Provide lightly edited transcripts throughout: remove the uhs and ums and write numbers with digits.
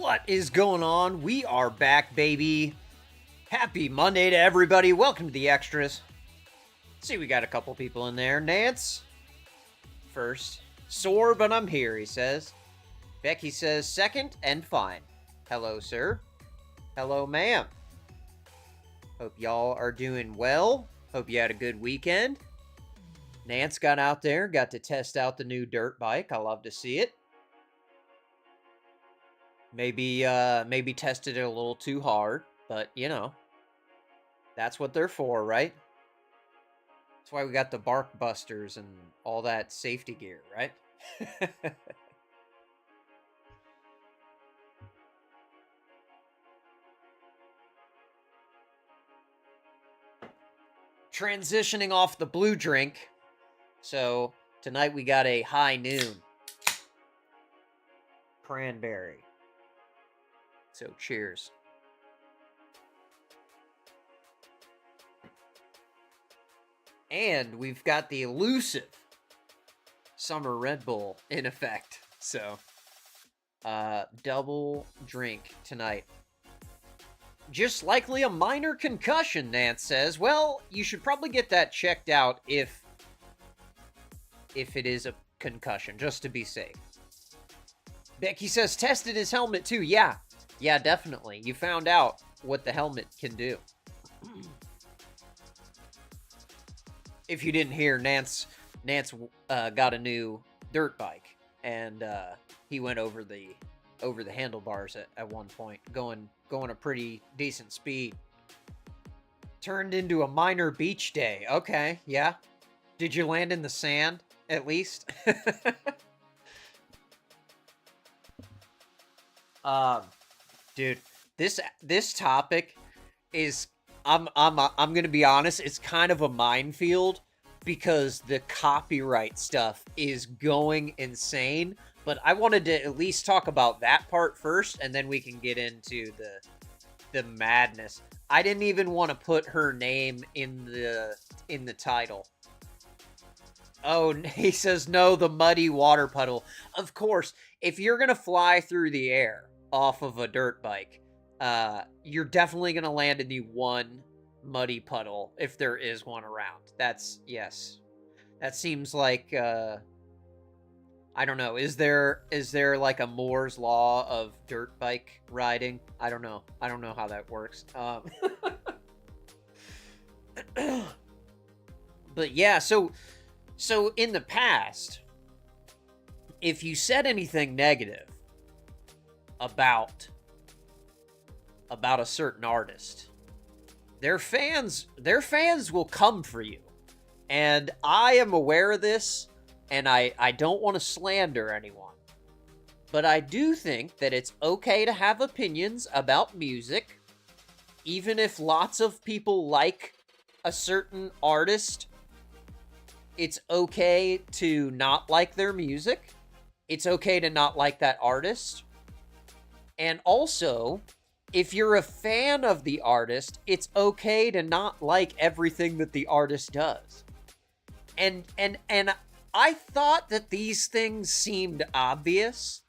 What is going on? We are back, baby. Happy Monday to everybody. Welcome to the extras. See, we got a couple people in there. Nance, first. Sore, but I'm here, he says. Becky says, second and fine. Hello, sir. Hello, ma'am. Hope y'all are doing well. Hope you had a good weekend. Nance got out there, got to test out the new dirt bike. I love to see it. Maybe tested it a little too hard, but you know, that's what they're for, right? That's why we got the bark busters and all that safety gear, right? Transitioning off the blue drink. So tonight we got a high noon cranberry. So cheers. And we've got the elusive summer Red Bull in effect. So double drink tonight. Just likely a minor concussion, Nance says. Well, you should probably get that checked out if it is a concussion, just to be safe. Becky says tested his helmet too. Yeah, definitely. You found out what the helmet can do. If you didn't hear, Nance got a new dirt bike, and he went over the handlebars at one point, going a pretty decent speed. Turned into a minor beach day. Okay, yeah. Did you land in the sand at least? Dude, this topic is I'm gonna be honest, it's kind of a minefield because the copyright stuff is going insane. But I wanted to at least talk about that part first, and then we can get into the madness. I didn't even want to put her name in the title. Oh, he says no, the muddy water puddle. Of course, if you're gonna fly through the air off of a dirt bike, you're definitely gonna land in the one muddy puddle if there is one around. Yes. That seems like I don't know. Is there like a Moore's law of dirt bike riding? I don't know how that works. But yeah, so in the past, if you said anything negative about a certain artist, their fans will come for you. And I am aware of this, and I don't want to slander anyone, but I do think that it's okay to have opinions about music, even if lots of people like a certain artist. It's okay to not like their music. It's okay to not like that artist. And also, if you're a fan of the artist, it's okay to not like everything that the artist does. And I thought that these things seemed obvious,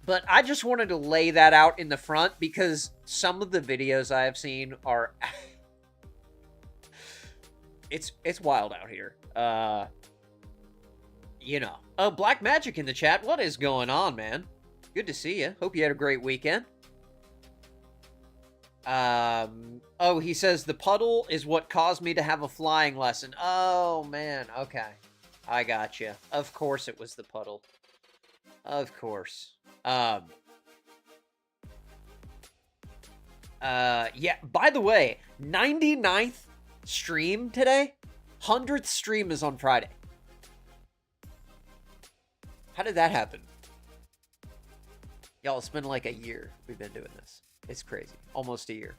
but I just wanted to lay that out in the front because some of the videos I have seen are it's wild out here. You know. Oh, Black Magic in the chat. What is going on, man? Good to see you. Hope you had a great weekend. Oh, he says the puddle is what caused me to have a flying lesson. Oh, man. Okay. I got you. Of course it was the puddle. Of course. Yeah, by the way, 99th stream today. 100th stream is on Friday. How did that happen? Y'all, it's been like a year we've been doing this. It's crazy. Almost a year.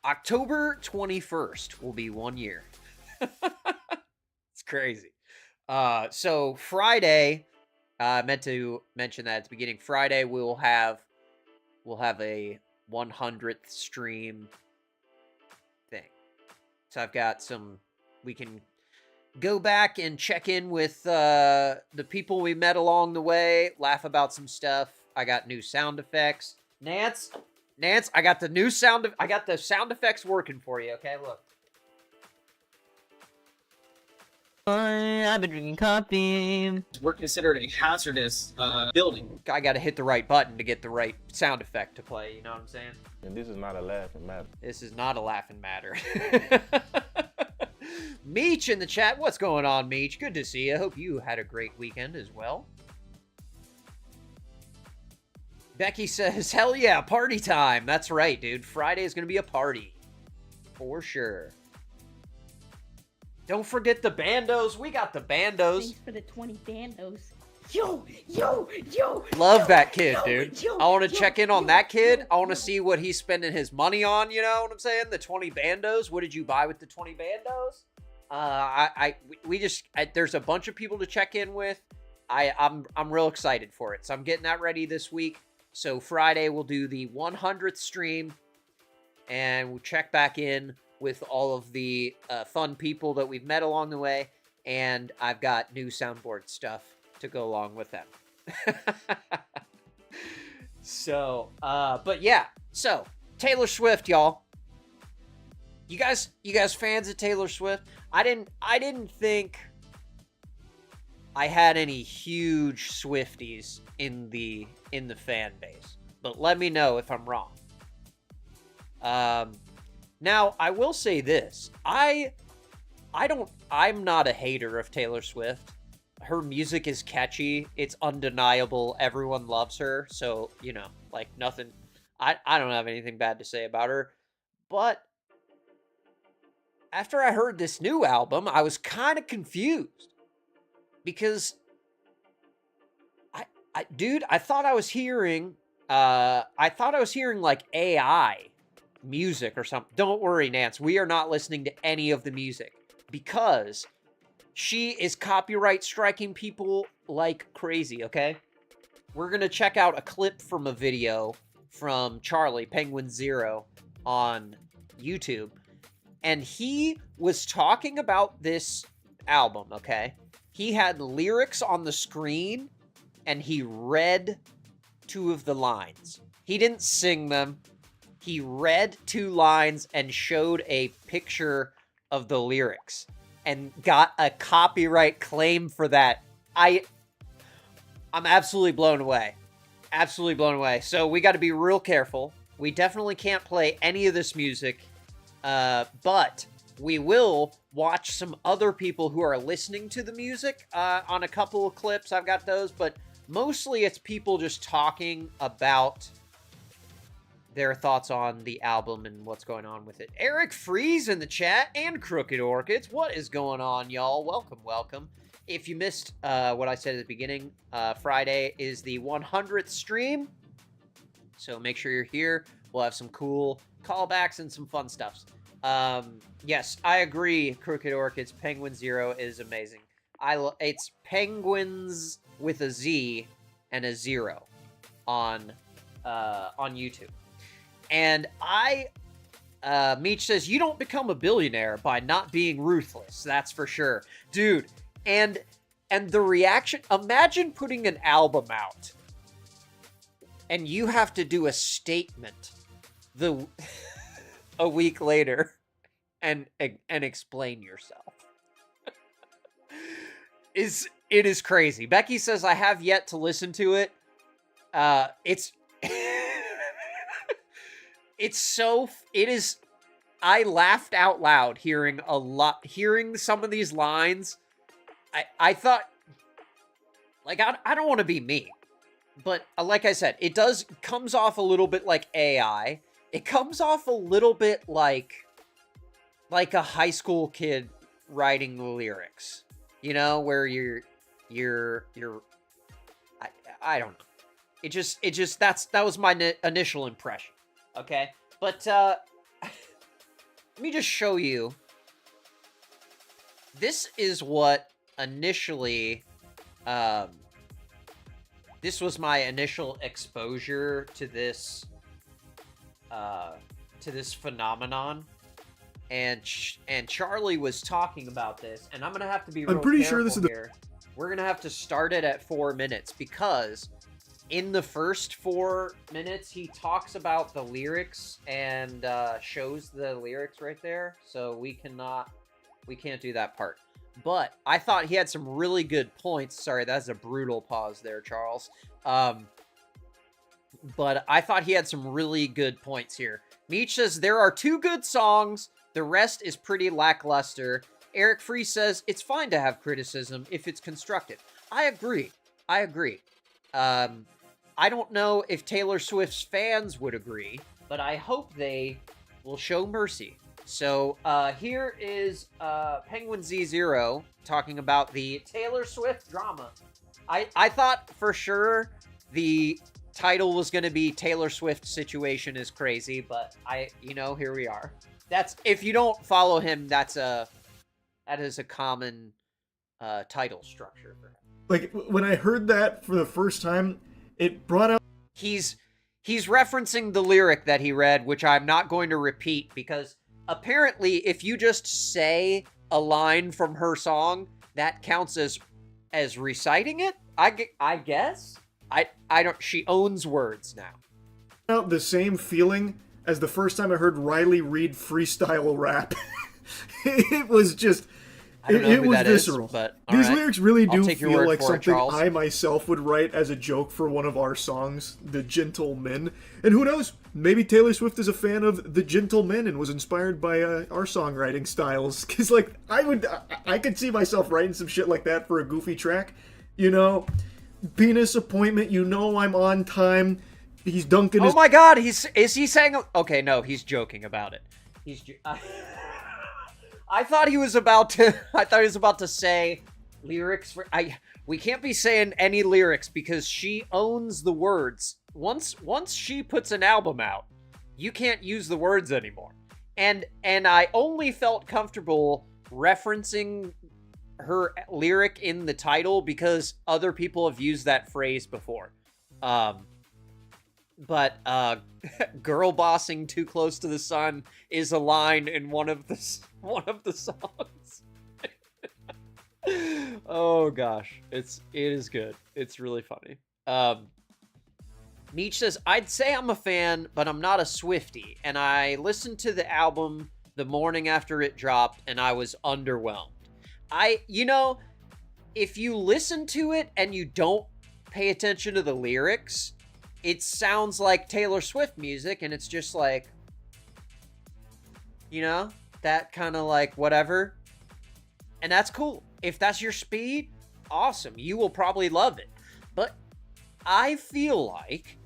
October 21st will be 1 year. It's crazy. So Friday, I meant to mention that at the beginning. Friday we'll have a 100th stream thing. So I've got we can go back and check in with the people we met along the way, laugh about some stuff, I got new sound effects. Nance, I got the new sound. I got the sound effects working for you. Okay, look. I've been drinking coffee. We're considered a hazardous building. I got to hit the right button to get the right sound effect to play. You know what I'm saying? And this is not a laughing matter. This is not a laughing matter. Meech in the chat. What's going on, Meech? Good to see you. Hope you had a great weekend as well. Becky says, hell yeah, party time. That's right, dude. Friday is going to be a party. For sure. Don't forget the bandos. We got the bandos. Thanks for the 20 bandos. Yo, yo, yo. Love yo, that kid, yo, dude. yo, I want to yo, check in on yo, that kid. yo, I want to yo. see what he's spending his money on. You know what I'm saying? The 20 bandos. What did you buy with the 20 bandos? There's a bunch of people to check in with. I'm real excited for it. So I'm getting that ready this week. So Friday we'll do the 100th stream, and we'll check back in with all of the fun people that we've met along the way, and I've got new soundboard stuff to go along with them. So, but yeah, so Taylor Swift, y'all. You guys fans of Taylor Swift? I didn't think I had any huge Swifties in the fan base, but let me know if I'm wrong. Now, I will say this. I'm not a hater of Taylor Swift. Her music is catchy. It's undeniable. Everyone loves her. So, you know, like nothing. I don't have anything bad to say about her. But after I heard this new album, I was kind of confused. Because I thought I was hearing like AI music or something. Don't worry, Nance. We are not listening to any of the music because she is copyright striking people like crazy, okay? We're going to check out a clip from a video from Charlie, Penguin Zero, on YouTube. And he was talking about this album, okay? He had lyrics on the screen and he read 2 of the lines. He didn't sing them. He read 2 lines and showed a picture of the lyrics and got a copyright claim for that. I'm absolutely blown away. Absolutely blown away. So we got to be real careful. We definitely can't play any of this music, but we will watch some other people who are listening to the music on a couple of clips. I've got those, but mostly it's people just talking about their thoughts on the album and what's going on with it. Eric Freeze in the chat and Crooked Orchids. What is going on, y'all? Welcome, welcome. If you missed what I said at the beginning, Friday is the 100th stream. So make sure you're here. We'll have some cool callbacks and some fun stuff. Yes, I agree, Crooked Orchids. Penguin Zero is amazing. It's Penguins with a Z and a 0 on YouTube. And Meech says, you don't become a billionaire by not being ruthless. That's for sure. Dude, and the reaction, imagine putting an album out and you have to do a statement a week later and explain yourself. It is crazy. Becky says, I have yet to listen to it. It's I laughed out loud hearing some of these lines. I thought, like, I don't want to be mean, but like I said, it comes off a little bit like AI. It comes off a little bit like a high school kid writing the lyrics, you know, where I don't know. It just that was my initial impression. Okay, but let me just show you. This is what initially, this was my initial exposure to this phenomenon, and Charlie was talking about this, and I'm gonna have to be. I'm pretty sure this is here. We're gonna have to start it at 4 minutes because in the first 4 minutes, he talks about the lyrics and shows the lyrics right there. So we can't do that part. But I thought he had some really good points. Sorry, that's a brutal pause there, Charles. But I thought he had some really good points here. Meech says, there are 2 good songs. The rest is pretty lackluster. Eric Free says, it's fine to have criticism if it's constructive. I agree. I don't know if Taylor Swift's fans would agree, but I hope they will show mercy. So here is Penguin Z0 talking about the Taylor Swift drama. I thought for sure the title was going to be Taylor Swift Situation is Crazy, but here we are. That's, if you don't follow him, that is a common title structure for him. Like, when I heard that for the first time, it brought out... He's referencing the lyric that he read, which I'm not going to repeat, because apparently if you just say a line from her song, that counts as reciting it? I guess? I don't... She owns words now. The same feeling as the first time I heard Riley Reid freestyle rap. It was just... It was visceral. But these lyrics really do feel like something Charles. I myself would write as a joke for one of our songs, The Gentlemen. And who knows, maybe Taylor Swift is a fan of The Gentlemen and was inspired by our songwriting styles. Because, like, I could see myself writing some shit like that for a goofy track. Penis appointment, I'm on time. He's dunking his... Oh my god, is he saying... Okay, no, he's joking about it. I thought he was about to say lyrics for... We can't be saying any lyrics because she owns the words. Once she puts an album out, you can't use the words anymore. And I only felt comfortable referencing her lyric in the title because other people have used that phrase before. But girl bossing too close to the sun is a line in one of the songs. Oh gosh, it is good. It's really funny. Meech says, I'd say I'm a fan, but I'm not a Swiftie, and I listened to the album the morning after it dropped and I was underwhelmed. If you listen to it and you don't pay attention to the lyrics, it sounds like Taylor Swift music, and it's just like, that kind of like whatever. And that's cool. If that's your speed, awesome. You will probably love it. But I feel like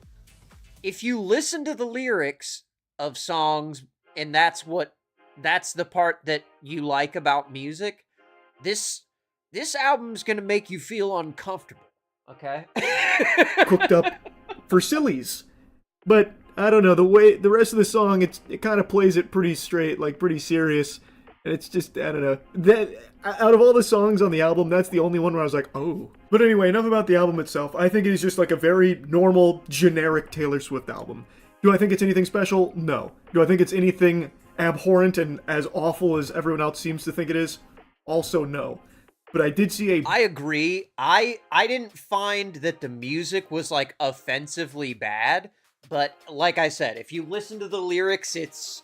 if you listen to the lyrics of songs, and that's the part that you like about music, this album's going to make you feel uncomfortable. Okay? Cooked up for sillies. But I don't know, the rest of the song, it kind of plays it pretty straight, like pretty serious. And it's just, I don't know. That out of all the songs on the album, that's the only one where I was like, oh. But anyway, enough about the album itself. I think it is just like a very normal, generic Taylor Swift album. Do I think it's anything special? No. Do I think it's anything abhorrent and as awful as everyone else seems to think it is? Also no. But I did see I agree. I didn't find that the music was, like, offensively bad. But, like I said, if you listen to the lyrics, it's...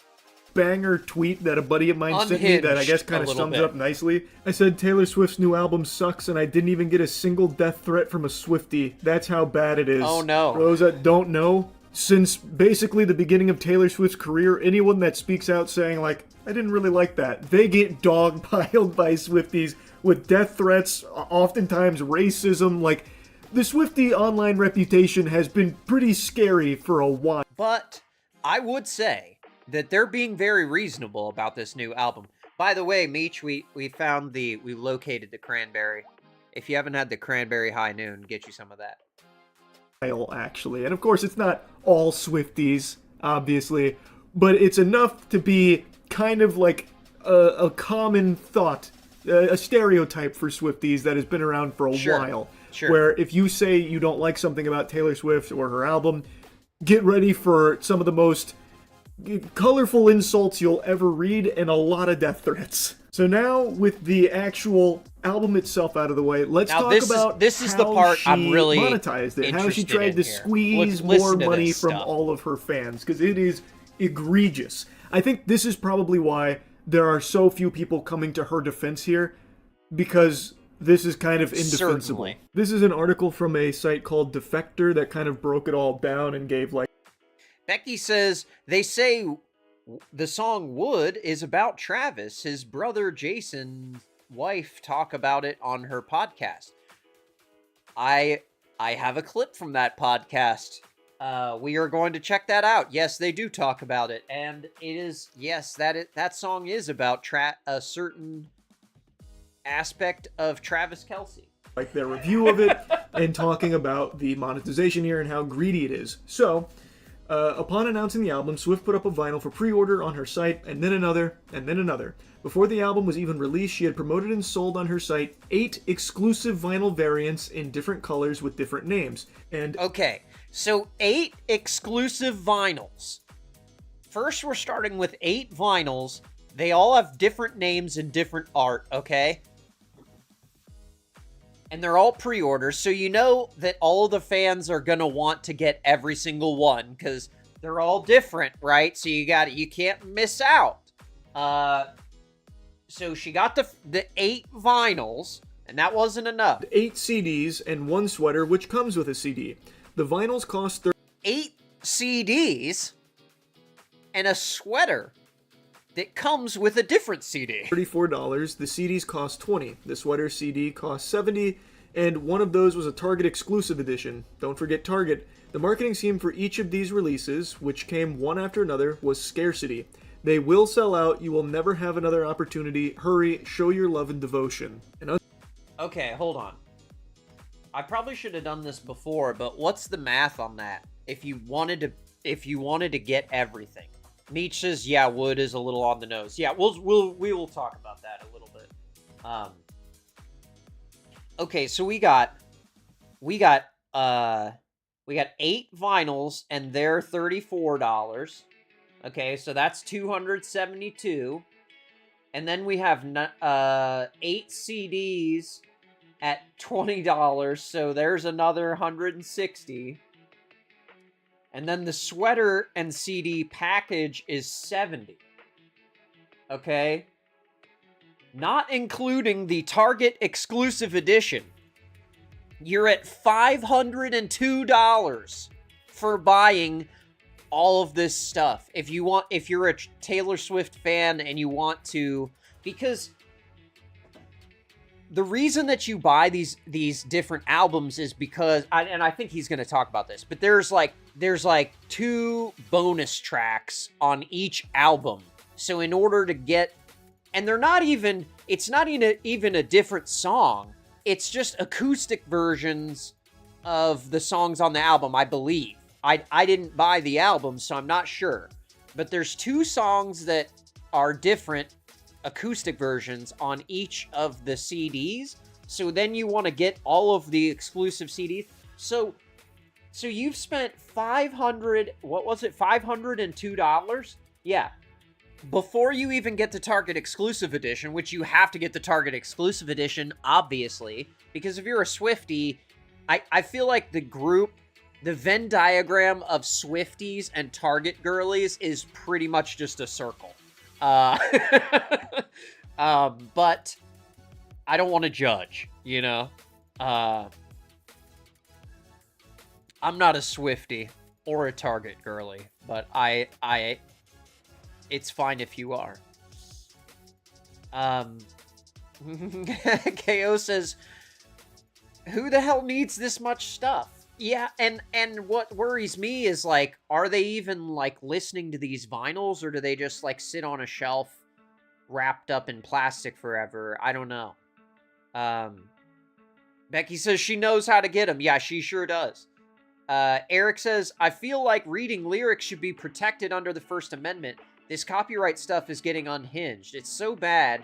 banger tweet that a buddy of mine sent me that I guess kind of sums it up nicely. I said, Taylor Swift's new album sucks, and I didn't even get a single death threat from a Swiftie. That's how bad it is. Oh, no. For those that don't know, since basically the beginning of Taylor Swift's career, anyone that speaks out saying, like, I didn't really like that, they get dogpiled by Swifties with death threats, oftentimes racism. Like, the Swiftie online reputation has been pretty scary for a while. But I would say that they're being very reasonable about this new album. By the way, Meech, we located the cranberry. If you haven't had the cranberry high noon, get you some of that. Actually, and of course it's not all Swifties, obviously, but it's enough to be kind of like a common thought, a stereotype for Swifties that has been around for a while. Sure. Where if you say you don't like something about Taylor Swift or her album, get ready for some of the most colorful insults you'll ever read and a lot of death threats. So now, with the actual album itself out of the way, let's Now, talk this about this is how the part she I'm really monetized it, how she interested tried in to here. squeeze Listen more to money this from stuff. all of her fans, because it is egregious. I think this is probably why there are so few people coming to her defense here, because this is kind of indefensible. Certainly. This is an article from a site called Defector that kind of broke it all down and gave like Becky says, they say the song Wood is about Travis. His brother Jason's wife talk about it on her podcast. I have a clip from that podcast. We are going to check that out. Yes, they do talk about it. And it is, yes, that song is about a certain aspect of Travis Kelce. like their review of it and talking about the monetization here and how greedy it is. So, upon announcing the album, Swift put up a vinyl for pre-order on her site, and then another, and then another. Before the album was even released, she had promoted and sold on her site 8 exclusive vinyl variants in different colors with different names. And Okay, so 8 exclusive vinyls. First, we're starting with 8 vinyls. They all have different names and different art, okay? And they're all pre-orders, so you know that all of the fans are gonna want to get every single one, because they're all different, right? So you can't miss out. So she got the 8 vinyls, and that wasn't enough. 8 CDs and 1 sweater, which comes with a CD. The vinyls cost 8 CDs and a sweater that comes with a different CD. $34. The CDs cost $20. The sweater CD cost $70, and one of those was a Target exclusive edition. Don't forget Target. The marketing scheme for each of these releases, which came one after another, was scarcity. They will sell out. You will never have another opportunity. Hurry, show your love and devotion. Okay, hold on. I probably should have done this before, but what's the math on that? If you wanted to get everything. Meech says, yeah, Wood is a little on the nose. Yeah, we will talk about that a little bit. Okay, so we got 8 vinyls and they're $34. Okay, so that's $272. And then we have 8 CDs at $20, so there's another $160. And then the sweater and CD package is $70. Okay? Not including the Target exclusive edition. You're at $502 for buying all of this stuff. If you're a Taylor Swift fan and you want to, because the reason that you buy these different albums is because, and I think he's going to talk about this, but there's like 2 bonus tracks on each album. So in order to get, and it's not even a different song. It's just acoustic versions of the songs on the album, I believe. I didn't buy the album, so I'm not sure. But there's 2 songs that are different acoustic versions on each of the CDs. So then you want to get all of the exclusive CDs. So you've spent $502? Yeah. Before you even get the Target exclusive edition, which you have to get the Target exclusive edition, obviously, because if you're a Swiftie, I feel like the Venn diagram of Swifties and Target girlies is pretty much just a circle. But I don't want to judge, you know? I'm not a Swiftie or a Target girly, but it's fine if you are. KO says, who the hell needs this much stuff? Yeah, and what worries me is, like, are they even, like, listening to these vinyls, or do they just, like, sit on a shelf wrapped up in plastic forever? I don't know. Becky says she knows how to get them. Yeah, she sure does. Eric says, I feel like reading lyrics should be protected under the First Amendment. This copyright stuff is getting unhinged. It's so bad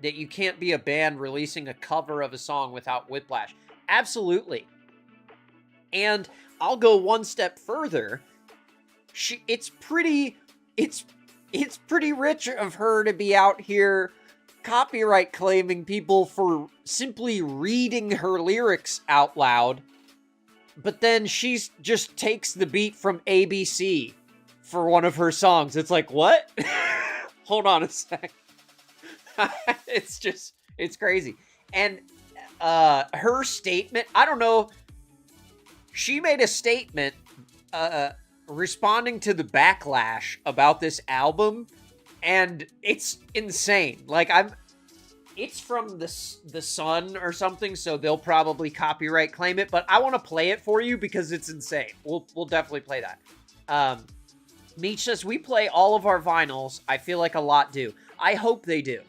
that you can't be a band releasing a cover of a song without whiplash. Absolutely. And I'll go one step further. It's pretty rich of her to be out here copyright claiming people for simply reading her lyrics out loud, but then she just takes the beat from ABC for one of her songs. It's like, what? Hold on a sec. It's crazy. And her statement, I don't know, she made a statement responding to the backlash about this album, and it's insane. Like, it's from the Sun or something, so they'll probably copyright claim it, but I want to play it for you because it's insane. We'll definitely play that. Meech says, we play all of our vinyls. I feel like a lot do. I hope they do.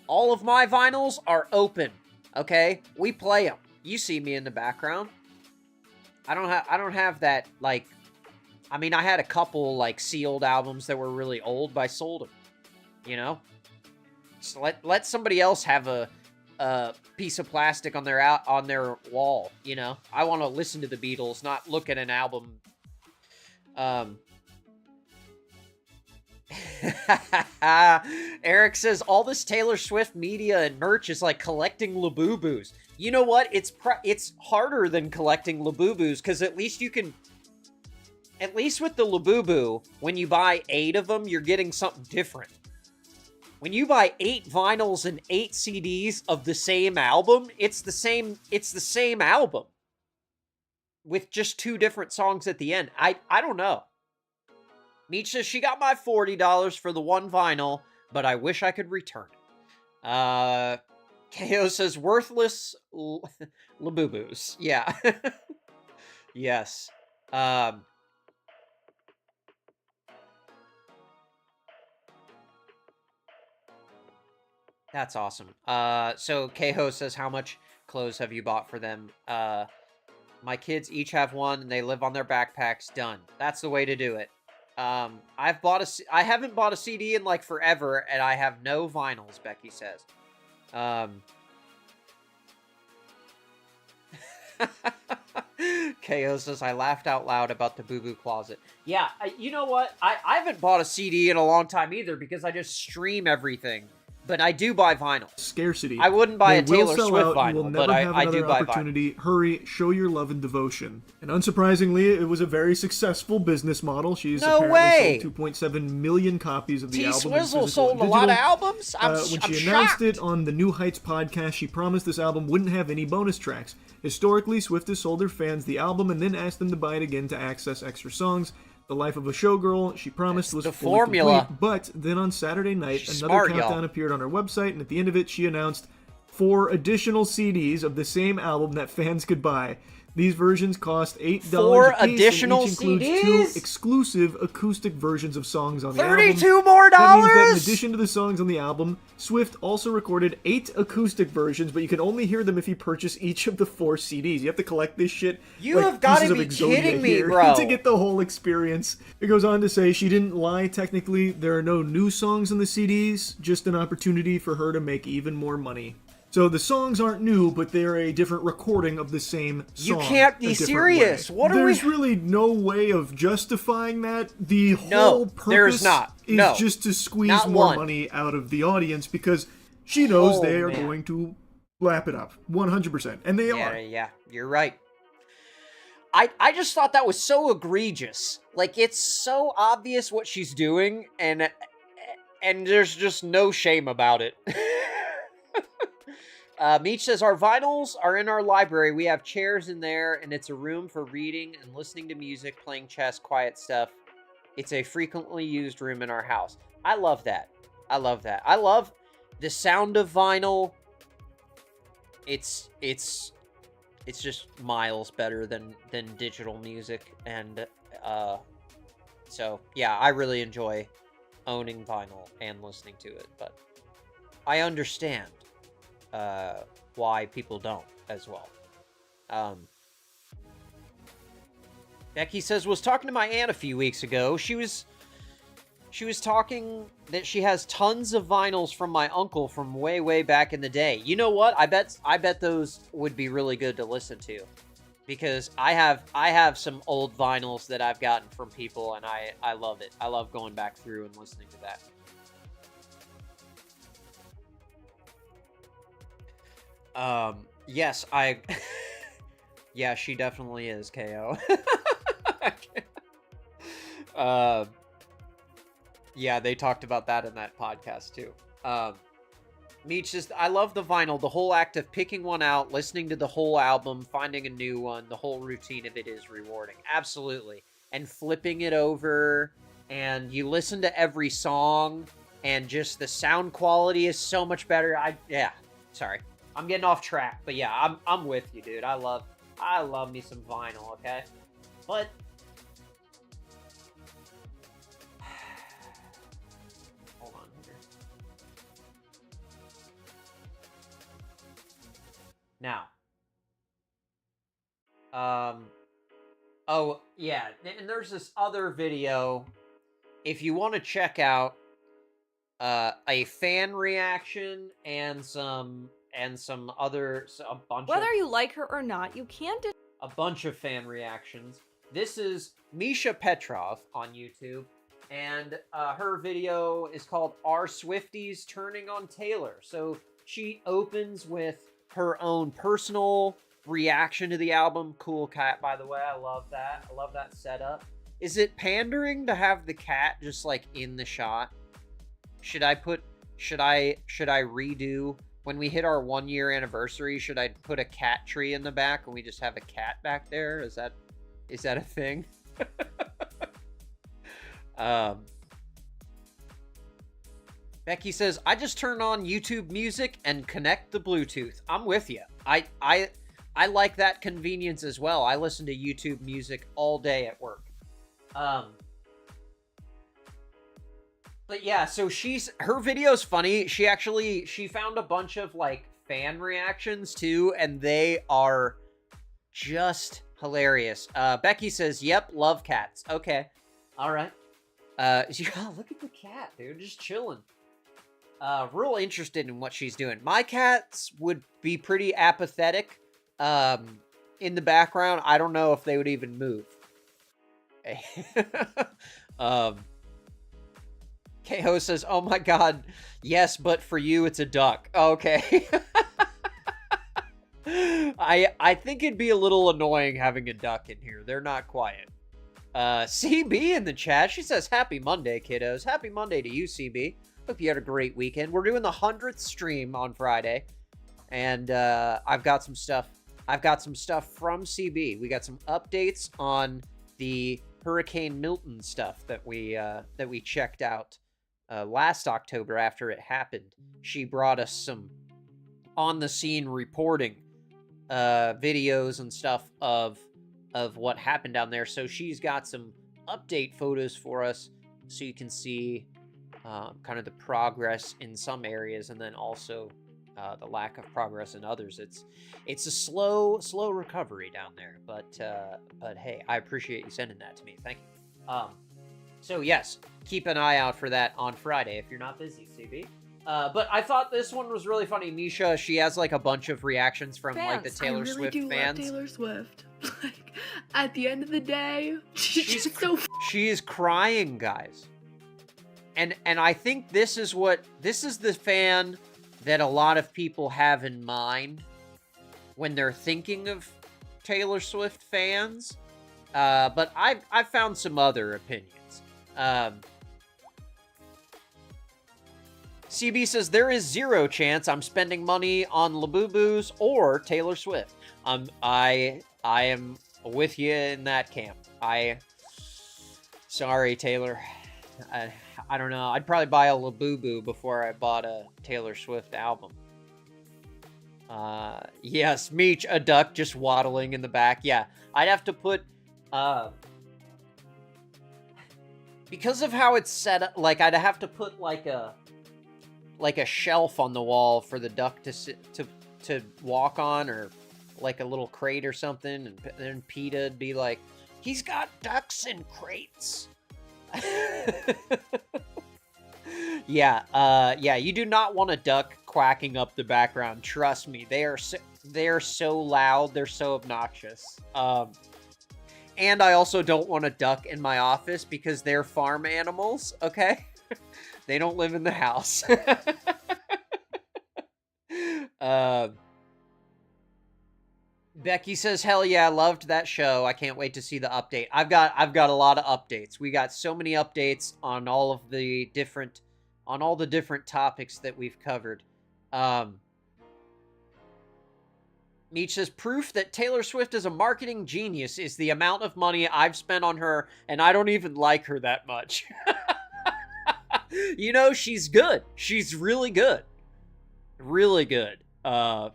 All of my vinyls are open, okay? We play them. You see me in the background. I don't have that, like, I mean, I had a couple, like, sealed albums that were really old, but I sold them, you know? So let somebody else have a piece of plastic on their wall, you know? I want to listen to the Beatles, not look at an album. Eric says, all this Taylor Swift media and merch is like collecting Labubus. You know what? It's harder than collecting Labubus, because at least you can... At least with the Labubu, when you buy 8 of them, you're getting something different. When you buy 8 vinyls and 8 CDs of the same album, it's the same album. With just 2 different songs at the end. I don't know. Meech says, she got my $40 for the one vinyl, but I wish I could return it. KO says, worthless Labubus. Yeah. Yes. That's awesome. So Keho says, how much clothes have you bought for them? My kids each have one, and they live on their backpacks. Done. That's the way to do it. I haven't bought a CD in like forever, and I have no vinyls, Becky says. KO says, I laughed out loud about the boo-boo closet. Yeah, you know what? I haven't bought a CD in a long time either, because I just stream everything. But I do buy vinyl. Scarcity. I wouldn't buy a They will Taylor sell Swift out. You will vinyl, never but have I another do buy vinyl. opportunity. Hurry, show your love and devotion. And unsurprisingly, it was a very successful business model. She's No apparently way! sold 2.7 million copies of the album. T-Swizzle sold a lot of albums? When I'm she announced shocked. it on the New Heights podcast, she promised this album wouldn't have any bonus tracks. Historically, Swift has sold her fans the album and then asked them to buy it again to access extra songs. The Life of a Showgirl, she promised, was the fully formula. complete, but then on Saturday night, She's another smart, countdown y'all. appeared on her website, and at the end of it, she announced 4 additional CDs of the same album that fans could buy. These versions cost $8 4 a piece, additional and each includes CDs? 2 exclusive acoustic versions of songs on the album. $32 more That means that in dollars? addition to the songs on the album, Swift also recorded 8 acoustic versions, but you can only hear them if you purchase each of the 4 CDs. You have to collect this shit. You like have gotta pieces of be Exodia kidding me, here bro. to get the whole experience. It goes on to say she didn't lie. Technically, there are no new songs on the CDs, just an opportunity for her to make even more money. So the songs aren't new, but they're a different recording of the same song. You can't be a different serious. way. What are There's we... really no way of justifying that. The No, whole purpose there's not. is No. just to squeeze Not more one. money out of the audience because she knows Oh, they are man. going to lap it up 100%, and they are. Yeah, you're right. I just thought that was so egregious. Like, it's so obvious what she's doing, and there's just no shame about it. Meech says, our vinyls are in our library. We have chairs in there, and it's a room for reading and listening to music, playing chess, quiet stuff. It's a frequently used room in our house. I love that. I love that. I love the sound of vinyl. It's just miles better than digital music, and so yeah, I really enjoy owning vinyl and listening to it, but I understand why people don't as well. Becky says, was talking to my aunt a few weeks ago. She was talking that she has tons of vinyls from my uncle from way back in the day. You know what? I bet those would be really good to listen to, because I have some old vinyls that I've gotten from people, and I love it. I love going back through and listening to that. Yes, I... Yeah, she definitely is, KO. Yeah, they talked about that in that podcast, too. Meech just, I love the vinyl. The whole act of picking one out, listening to the whole album, finding a new one, the whole routine of it is rewarding. Absolutely. And flipping it over, and you listen to every song, and just the sound quality is so much better. Yeah, sorry. I'm getting off track, but yeah, I'm with you, dude. I love me some vinyl, okay? But hold on here. Now, oh yeah, and there's this other video. If you want to check out a fan reaction and some other a bunch Whether of you like her or not, you can't. a bunch of fan reactions. This is Misha Petrov on YouTube, and her video is called "Are Swifties Turning on Taylor?" So she opens with her own personal reaction to the album. Cool cat, by the way. I love that. I love that setup. Is it pandering to have the cat just like in the shot? Should I redo when we hit our 1 year anniversary? Should I put a cat tree in the back and we just have a cat back there? Is that a thing? Becky says, I just turn on YouTube Music and connect the Bluetooth. I'm with you. I like that convenience as well. I listen to YouTube Music all day at work. But yeah, so her video's funny. She found a bunch of like fan reactions too, and they are just hilarious. Becky says, yep, love cats. Okay. All right. Yeah, look at the cat, dude, just chilling. Real interested in what she's doing. My cats would be pretty apathetic. In the background, I don't know if they would even move. KO says, oh my god, yes, but for you, it's a duck. Okay. I think it'd be a little annoying having a duck in here. They're not quiet. CB in the chat, she says, happy Monday, kiddos. Happy Monday to you, CB. Hope you had a great weekend. We're doing the 100th stream on Friday, and I've got some stuff from CB. We got some updates on the Hurricane Milton stuff that we checked out last October after it happened. She brought us some on-the-scene reporting videos and stuff of what happened down there. So she's got some update photos for us so you can see kind of the progress in some areas, and then also the lack of progress in others. It's a slow recovery down there, but hey, I appreciate you sending that to me. Thank you. So yes, keep an eye out for that on Friday if you're not busy, CB. But I thought this one was really funny. Misha, she has like a bunch of reactions from like the Taylor Swift fans. Taylor Swift. Like, at the end of the day, she's so. She is crying, guys. And I think this is the fan that a lot of people have in mind when they're thinking of Taylor Swift fans. But I've found some other opinions. CB says, there is zero chance I'm spending money on Labubus or Taylor Swift. I am with you in that camp. Sorry, Taylor. I don't know. I'd probably buy a Labubu before I bought a Taylor Swift album. Yes, Meech, a duck just waddling in the back. Yeah, I'd have to put, because of how it's set up, like, I'd have to put, like a shelf on the wall for the duck to sit, to walk on, or, like, a little crate or something, and then PETA'd be like, he's got ducks in crates. Yeah, you do not want a duck quacking up the background. Trust me, they are so loud, they're so obnoxious. And I also don't want a duck in my office because they're farm animals, okay? They don't live in the house. Becky says, "Hell yeah, I loved that show. I can't wait to see the update." I've got a lot of updates. We got so many updates on all the different topics that we've covered. Meech says, "Proof that Taylor Swift is a marketing genius is the amount of money I've spent on her, and I don't even like her that much." You know, she's good. She's really good. Really good at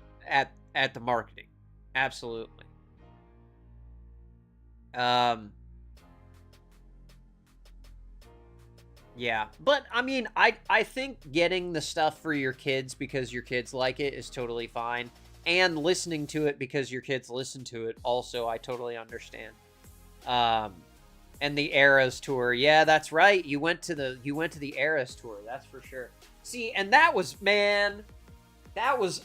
the marketing. Absolutely. Yeah, but I mean, I think getting the stuff for your kids because your kids like it is totally fine, and listening to it because your kids listen to it also, I totally understand. And the Eras tour, yeah, that's right. You went to the Eras tour, that's for sure. See, and that was, man, that was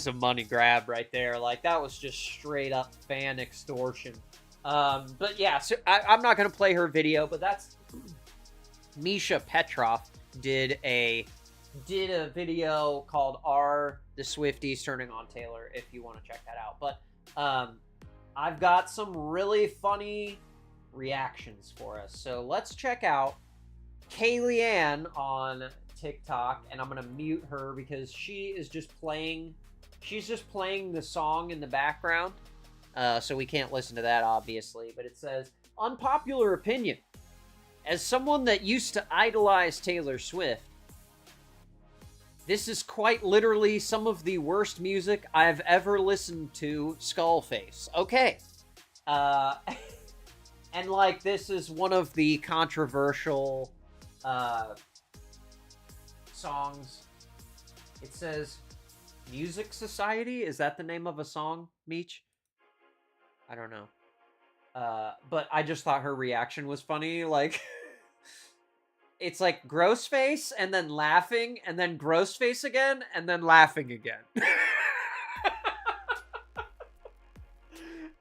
a money grab right there. Like, that was just straight up fan extortion. But yeah, so I'm not gonna play her video, but that's Misha Petrov did a video called "Are the Swifties Turning on Taylor?" if you want to check that out. But I've got some really funny reactions for us. So let's check out Kaylee Ann on TikTok, and I'm gonna mute her because she's just playing the song in the background, so we can't listen to that, obviously. But it says, "Unpopular opinion. As someone that used to idolize Taylor Swift, this is quite literally some of the worst music I've ever listened to, Skullface." Okay. And, like, this is one of the controversial songs. It says Music Society. Is that the name of a song, Meech? I don't know. But I just thought her reaction was funny. Like, it's like gross face and then laughing and then gross face again and then laughing again.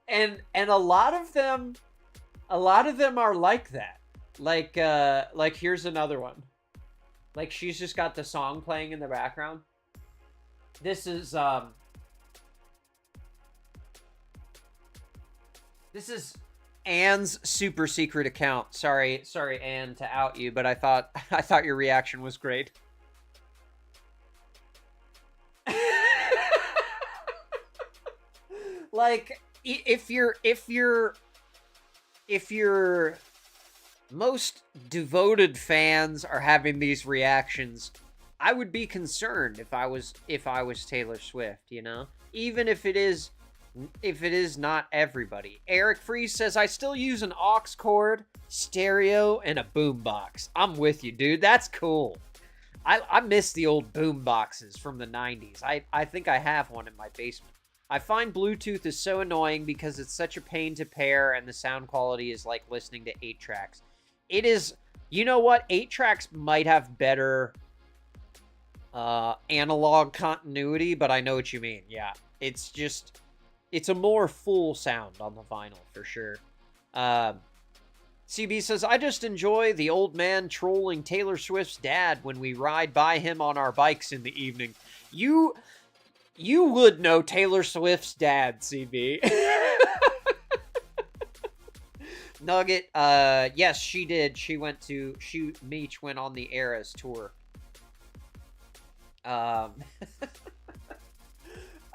and a lot of them are like that. Like here's another one. Like, she's just got the song playing in the background. This is Anne's super secret account. Sorry, Anne, to out you, but I thought your reaction was great. Like, if your most devoted fans are having these reactions, I would be concerned if I was Taylor Swift, you know? Even if it is not everybody. Eric Freeze says, "I still use an aux cord, stereo, and a boombox." I'm with you, dude. That's cool. I miss the old boomboxes from the 90s. I think I have one in my basement. I find Bluetooth is so annoying because it's such a pain to pair, and the sound quality is like listening to 8 tracks. It is, you know what? 8 tracks might have better analog continuity, but I know what you mean. Yeah, it's a more full sound on the vinyl for sure. CB says, "I just enjoy the old man trolling Taylor Swift's dad when we ride by him on our bikes in the evening." You would know Taylor Swift's dad, CB. Nugget, yes, she did. Meech went on the Eras tour.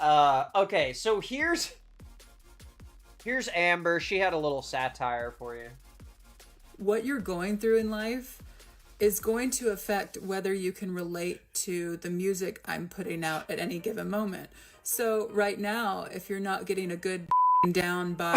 Okay, so here's Amber. She had a little satire for you. What you're going through in life is going to affect whether you can relate to the music I'm putting out at any given moment. So right now, if you're not getting a good down by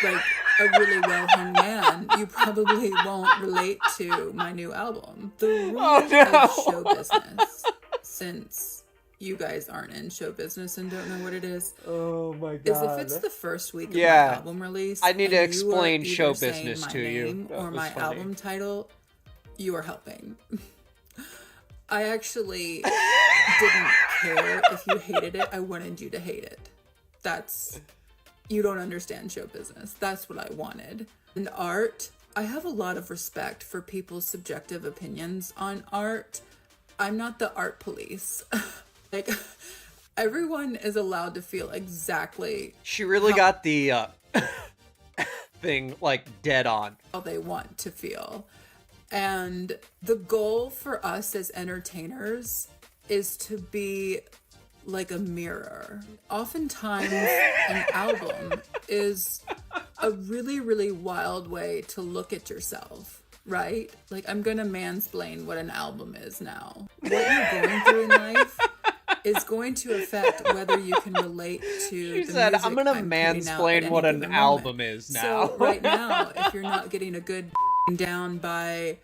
like a really well-hung man, you probably won't relate to my new album. The rule of show business, since you guys aren't in show business and don't know what it is. Oh my god. Is if it's the first week of my album release, I need to explain you show business to you. Or my album title, you are helping. I actually didn't care if you hated it. I wanted you to hate it. You don't understand show business. That's what I wanted. And art, I have a lot of respect for people's subjective opinions on art. I'm not the art police. Like, Everyone is allowed to feel exactly She really got the thing like dead on. how they want to feel. And the goal for us as entertainers is to be like a mirror. Oftentimes, an album is a really, really wild way to look at yourself, right? Like, I'm gonna mansplain what an album is now. What you're going through in life is going to affect whether you can relate to She the said, music I'm gonna putting out at mansplain any what an given album moment. is now. So right now, if you're not getting a good down by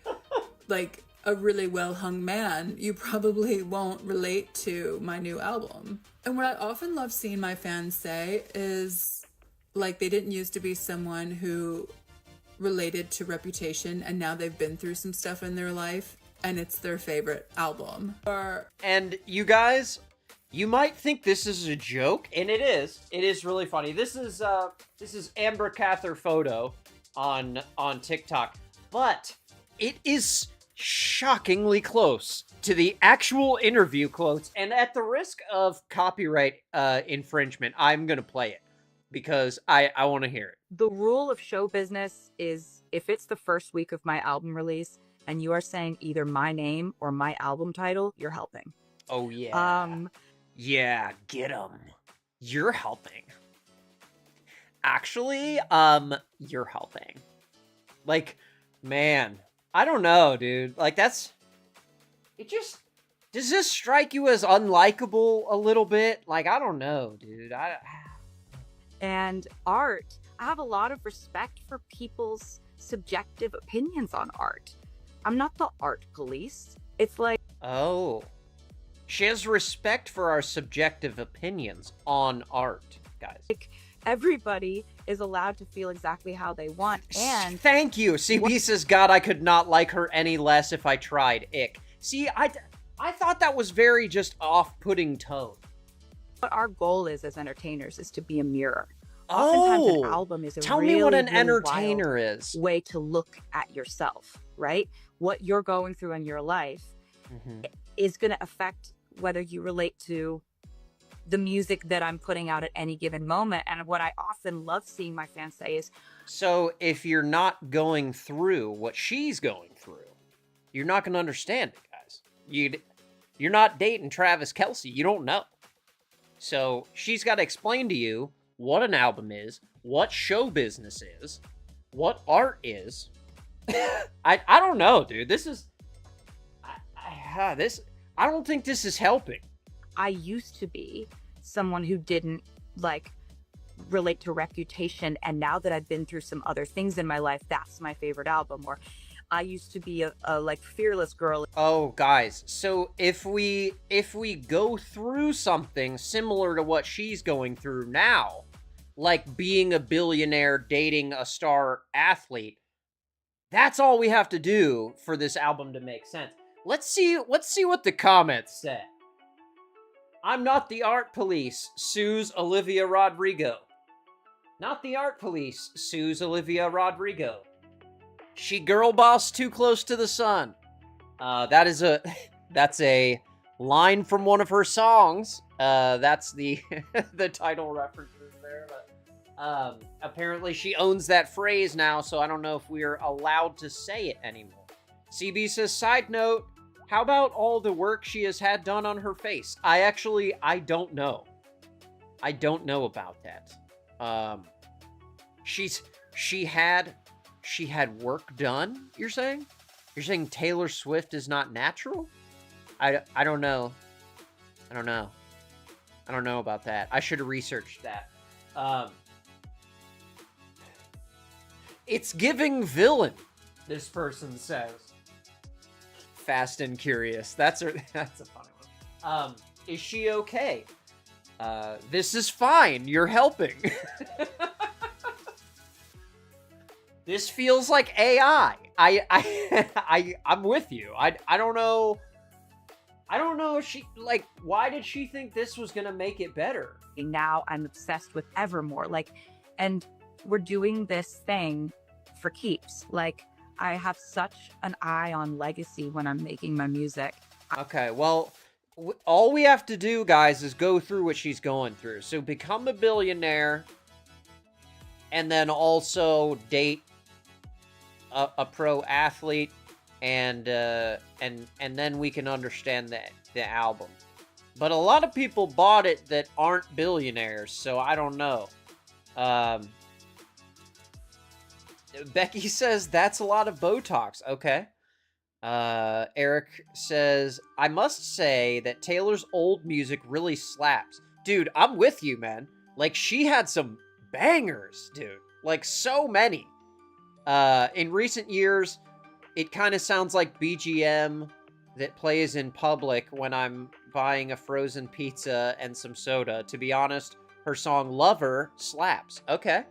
like a really well hung man, you probably won't relate to my new album. And what I often love seeing my fans say is like they didn't used to be someone who related to Reputation, and now they've been through some stuff in their life and it's their favorite album. Or And you guys, you might think this is a joke, and it is. It is really funny. This is Amber Cather photo on TikTok, but it is shockingly close to the actual interview quotes. And at the risk of copyright infringement, I'm gonna play it because I want to hear it. The rule of show business is if it's the first week of my album release and you are saying either my name or my album title, you're helping. Oh yeah. Yeah, get 'em. You're helping. Actually, you're helping. Like, man, I don't know, dude. Like, does this strike you as unlikable a little bit? Like, I don't know, dude. And art, I have a lot of respect for people's subjective opinions on art. I'm not the art police. It's like, Oh. She has respect for our subjective opinions on art, guys. everybody is allowed to feel exactly how they want. And thank you. CB says, God, I could not like her any less if I tried. Ick. See, I thought that was very just off-putting tone. what our goal is as entertainers is to be a mirror. Oftentimes an album is a tell really, me what an really entertainer wild is. way to look at yourself, right? What you're going through in your life is going to affect whether you relate to the music that I'm putting out at any given moment. And what I often love seeing my fans say is, so if you're not going through what she's going through, you're not going to understand it, guys. You're not dating Travis Kelce. You don't know. So she's got to explain to you what an album is, what show business is, what art is. I don't know, dude. This is... I don't think this is helping. I used to be someone who didn't like relate to Reputation, and now that I've been through some other things in my life, that's my favorite album. Or I used to be a like fearless girl. Oh, guys, so if we go through something similar to what she's going through now, like being a billionaire, dating a star athlete, that's all we have to do for this album to make sense. Let's see what the comments say. I'm not the art police, sues Olivia Rodrigo. Not the art police, sues Olivia Rodrigo. She girl boss too close to the sun. That's a line from one of her songs. That's the the title references there. But apparently she owns that phrase now, so I don't know if we're allowed to say it anymore. CB says, side note, how about all the work she has had done on her face? I don't know. I don't know about that. She had work done, you're saying? You're saying Taylor Swift is not natural? I don't know. I don't know about that. I should have researched that. It's giving villain, this person says. Fast and Curious. That's a funny one. Is she okay? This is fine. You're helping. This feels like AI. I'm with you. I don't know. I don't know if she, like, why did she think this was gonna make it better? Now I'm obsessed with Evermore. Like, and we're doing this thing for keeps. Like, I have such an eye on legacy when I'm making my music. Okay, well, all we have to do, guys, is go through what she's going through. So become a billionaire, and then also date a pro athlete, and then we can understand the album. But a lot of people bought it that aren't billionaires, so I don't know. Becky says that's a lot of Botox. Okay. Eric says, I must say that Taylor's old music really slaps. Dude, I'm with you, man. Like, she had some bangers, dude. Like, so many. In recent years, it kind of sounds like BGM that plays in public when I'm buying a frozen pizza and some soda. To be honest, her song Lover slaps. Okay.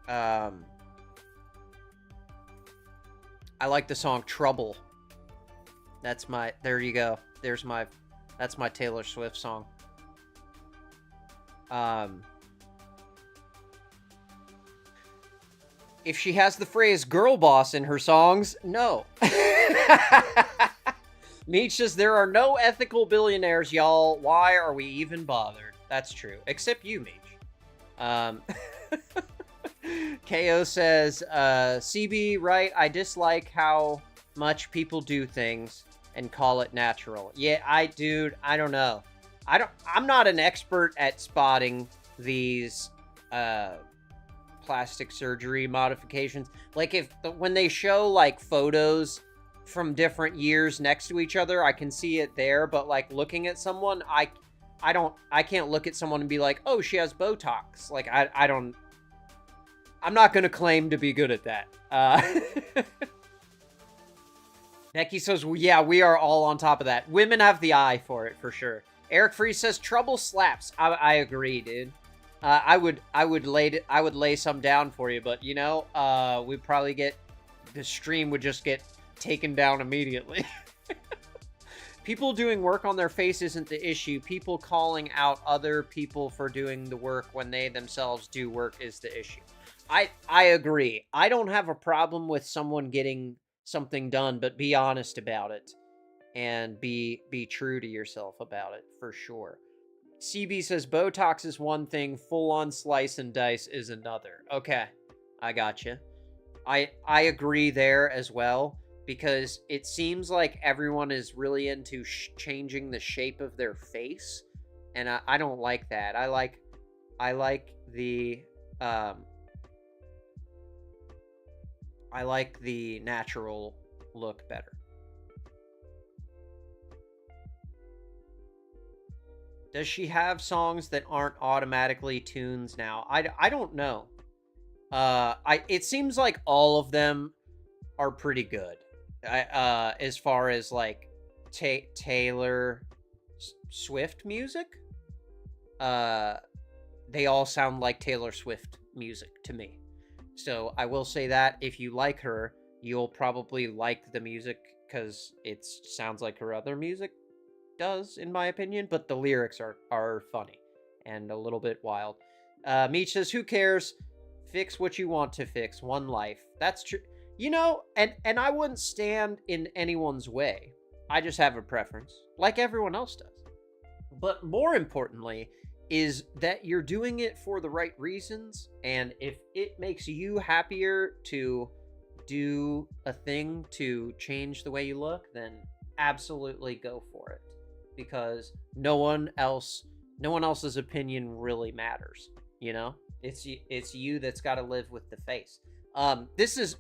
I like the song Trouble. That's my, there you go. That's my Taylor Swift song. If she has the phrase girl boss in her songs, no. Meech says, there are no ethical billionaires, y'all. Why are we even bothered? That's true. Except you, Meech. KO says, CB, right, I dislike how much people do things and call it natural. Yeah, I don't know. I'm not an expert at spotting these, plastic surgery modifications. Like, when they show, like, photos from different years next to each other, I can see it there, but, like, looking at someone, I can't look at someone and be like, oh, she has Botox. Like, I'm not gonna claim to be good at that. Becky says, well, yeah, we are all on top of that. Women have the eye for it, for sure. Eric Free says, trouble slaps. I agree, dude. I would lay some down for you, but, you know, we'd probably the stream would just get taken down immediately. People doing work on their face isn't the issue. People calling out other people for doing the work when they themselves do work is the issue. I agree. I don't have a problem with someone getting something done, but be honest about it. And be true to yourself about it, for sure. CB says, Botox is one thing, full-on slice and dice is another. Okay, I gotcha. I agree there as well, because it seems like everyone is really into changing the shape of their face, and I don't like that. I like the I like the natural look better. Does she have songs that aren't automatically tunes now? I don't know. It seems like all of them are pretty good. As far as like Taylor Swift music, they all sound like Taylor Swift music to me. So I will say that if you like her, you'll probably like the music because it sounds like her other music does, in my opinion, but the lyrics are funny and a little bit wild. Meech says, who cares? Fix what you want to fix. One life. That's true. You know, and I wouldn't stand in anyone's way. I just have a preference, like everyone else does. But more importantly is that you're doing it for the right reasons, and if it makes you happier to do a thing to change the way you look, then absolutely go for it. Because no one else's opinion really matters, you know? It's you that's got to live with the face. This is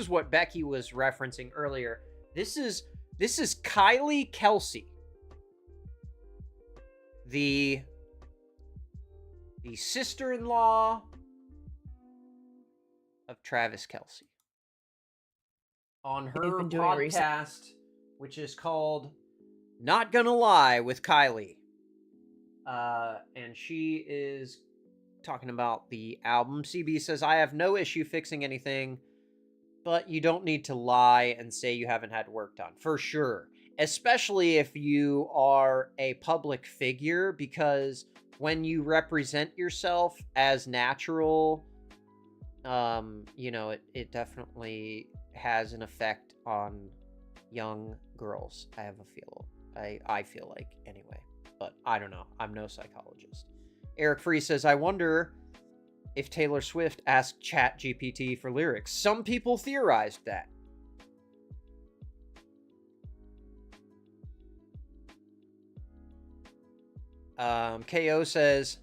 what Becky was referencing earlier. This is Kylie Kelsey, the sister-in-law of Travis Kelsey, on her podcast, which is called Not Gonna Lie with Kylie. And she is talking about the album. CB says, I have no issue fixing anything, but you don't need to lie and say you haven't had work done. For sure. Especially if you are a public figure, because when you represent yourself as natural, you know, it definitely has an effect on young girls. I have a feel. I feel like anyway, but I don't know. I'm no psychologist. Eric Free says, I wonder if Taylor Swift asked ChatGPT for lyrics. Some people theorized that. KO says,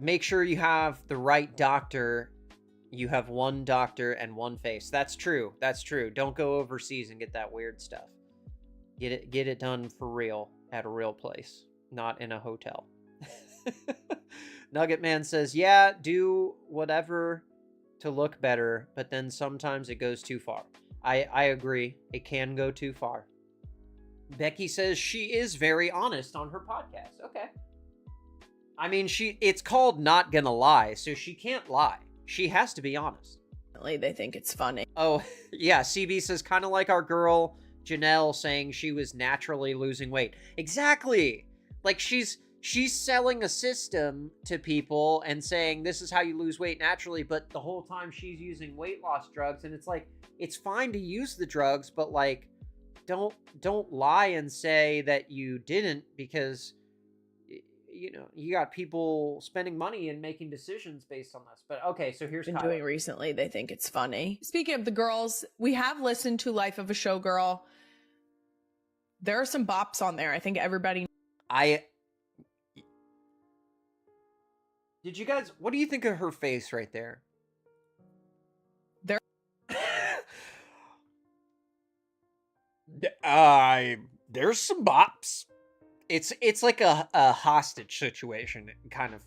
make sure you have the right doctor. You have one doctor and one face. That's true. That's true. Don't go overseas and get that weird stuff. Get it done for real at a real place, not in a hotel. Nugget Man says, yeah, do whatever to look better, but then sometimes it goes too far. I agree. It can go too far. Becky says she is very honest on her podcast. Okay. I mean, it's called Not Gonna Lie, so she can't lie. She has to be honest. They think it's funny. Oh, yeah. CB says, kind of like our girl Janelle saying she was naturally losing weight. Exactly. Like she's selling a system to people and saying this is how you lose weight naturally, but the whole time she's using weight loss drugs, and it's like, it's fine to use the drugs, but like, don't lie and say that you didn't, because you know, you got people spending money and making decisions based on this. But okay, so here's Been Kyla. doing recently. They think it's funny. Speaking of the girls, we have listened to Life of a Showgirl. There are some bops on there. I think everybody. Did you guys? What do you think of her face right there? There. There's some bops. It's like a hostage situation kind of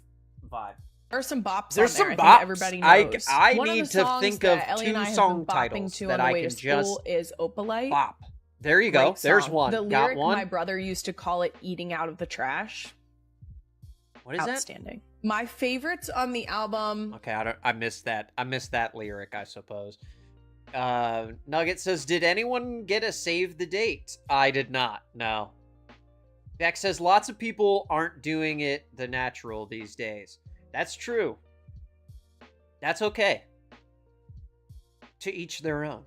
vibe. There are some bops. There's on there. some I bops. think everybody knows. I One need of the to songs think of that Ellie two and I have song been bopping titles to that on the I way can to school just is Opalite. bop. There you go. Great There's song. one. The Got lyric, one. my brother used to call it "eating out of the trash." What is that? Outstanding. My favorites on the album. Okay, I missed that. I missed that lyric, I suppose. Nugget says, did anyone get a save the date? I did not. No. Beck says, lots of people aren't doing it the natural these days. That's true. That's okay. To each their own.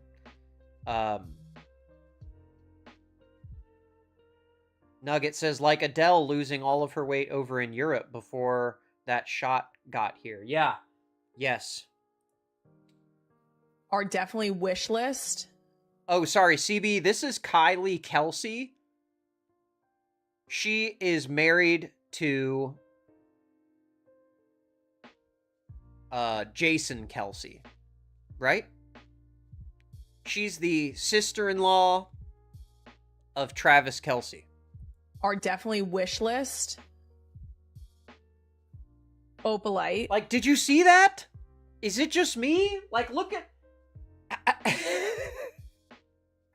Nugget says, like Adele losing all of her weight over in Europe before that shot got here. Yeah. Yes. Are definitely wish list. Oh, sorry, CB. This is Kylie Kelsey. She is married to Jason Kelsey, right? She's the sister-in-law of Travis Kelsey. Are definitely wish list. Opalite. Like, did you see that? Is it just me? Like, look at...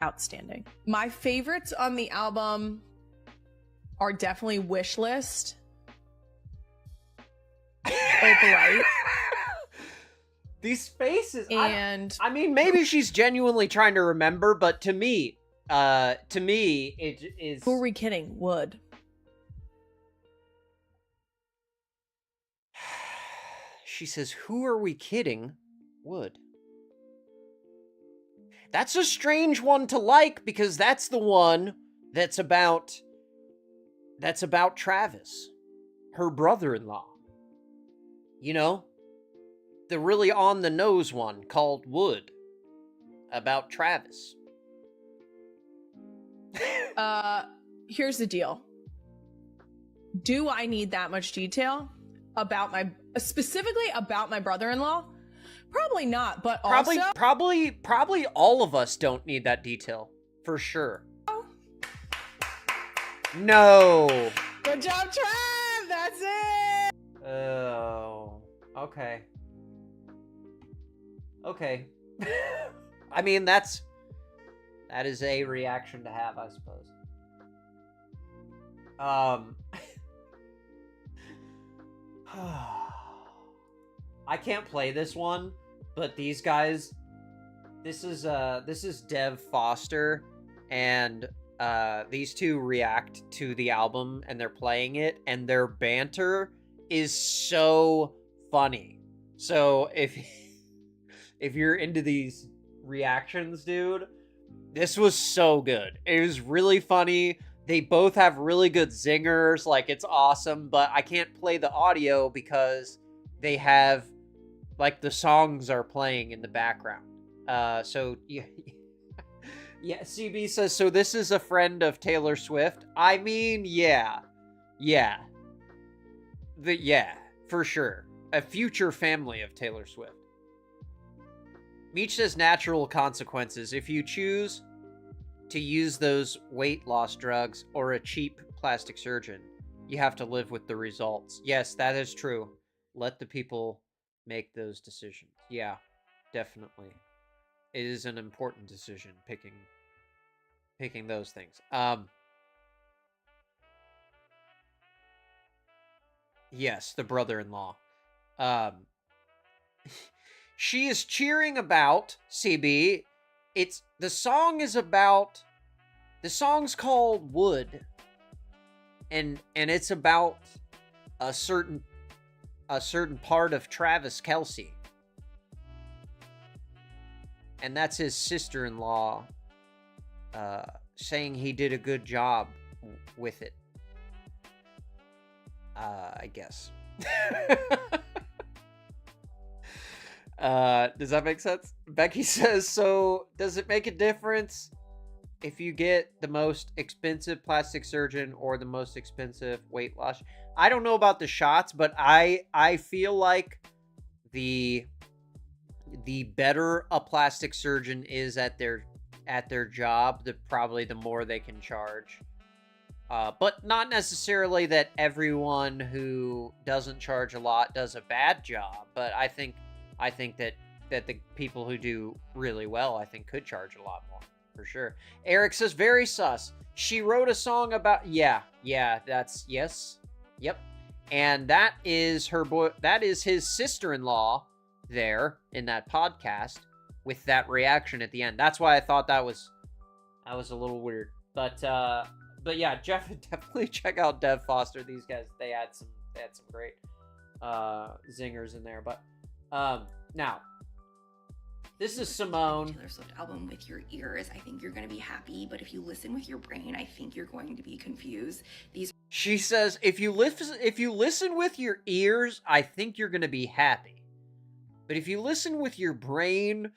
Outstanding. My favorites on the album are definitely wish list. Opalite. These faces... And... I mean, maybe she's genuinely trying to remember, but to me, it is... Who are we kidding? Wood. She says, who are we kidding? Wood. That's a strange one to like, because that's the one that's about Travis, her brother-in-law. You know? The really on-the-nose one called Wood, about Travis. Here's the deal. Do I need that much detail about specifically about my brother-in-law? Probably not, but also... Probably all of us don't need that detail. For sure. No! Good job, Trav! That's it! Oh. Okay. Okay. I mean, that is a reaction to have, I suppose. I can't play this one, but these guys, this is Dev Foster, and these two react to the album and they're playing it, and their banter is so funny. So if you're into these reactions, dude, this was so good. It was really funny. They both have really good zingers. Like, it's awesome, but I can't play the audio because they have, like, the songs are playing in the background. So, yeah. Yeah, CB says, so this is a friend of Taylor Swift. I mean, yeah. Yeah. Yeah, for sure. A future family of Taylor Swift. Meech says natural consequences. If you choose to use those weight loss drugs or a cheap plastic surgeon, you have to live with the results. Yes, that is true. Let the people make those decisions. Yeah, definitely. It is an important decision picking those things. Yes, the brother-in-law. She is cheering about CB. The song's called Wood. And it's about a certain part of Travis Kelce. And that's his sister-in-law saying he did a good job with it. I guess. Does that make sense? Becky says, so does it make a difference if you get the most expensive plastic surgeon or the most expensive weight loss? I don't know about the shots, but I feel like the better a plastic surgeon is at their job, the more they can charge. But not necessarily that everyone who doesn't charge a lot does a bad job. But I think that the people who do really well, I think, could charge a lot more, for sure. Eric says, very sus. She wrote a song about... Yeah, that's... Yes. Yep. And that is his sister-in-law there in that podcast with that reaction at the end. That's why I thought that was a little weird. But yeah, Jeff, definitely check out Dev Foster. These guys, they had some great zingers in there. But now, this is Simone. Taylor Swift album with your ears, I think you're going to be happy, but if you listen with your brain, I think you're going to be confused. She says, if you listen with your ears, I think you're going to be happy. But if you listen with your brain,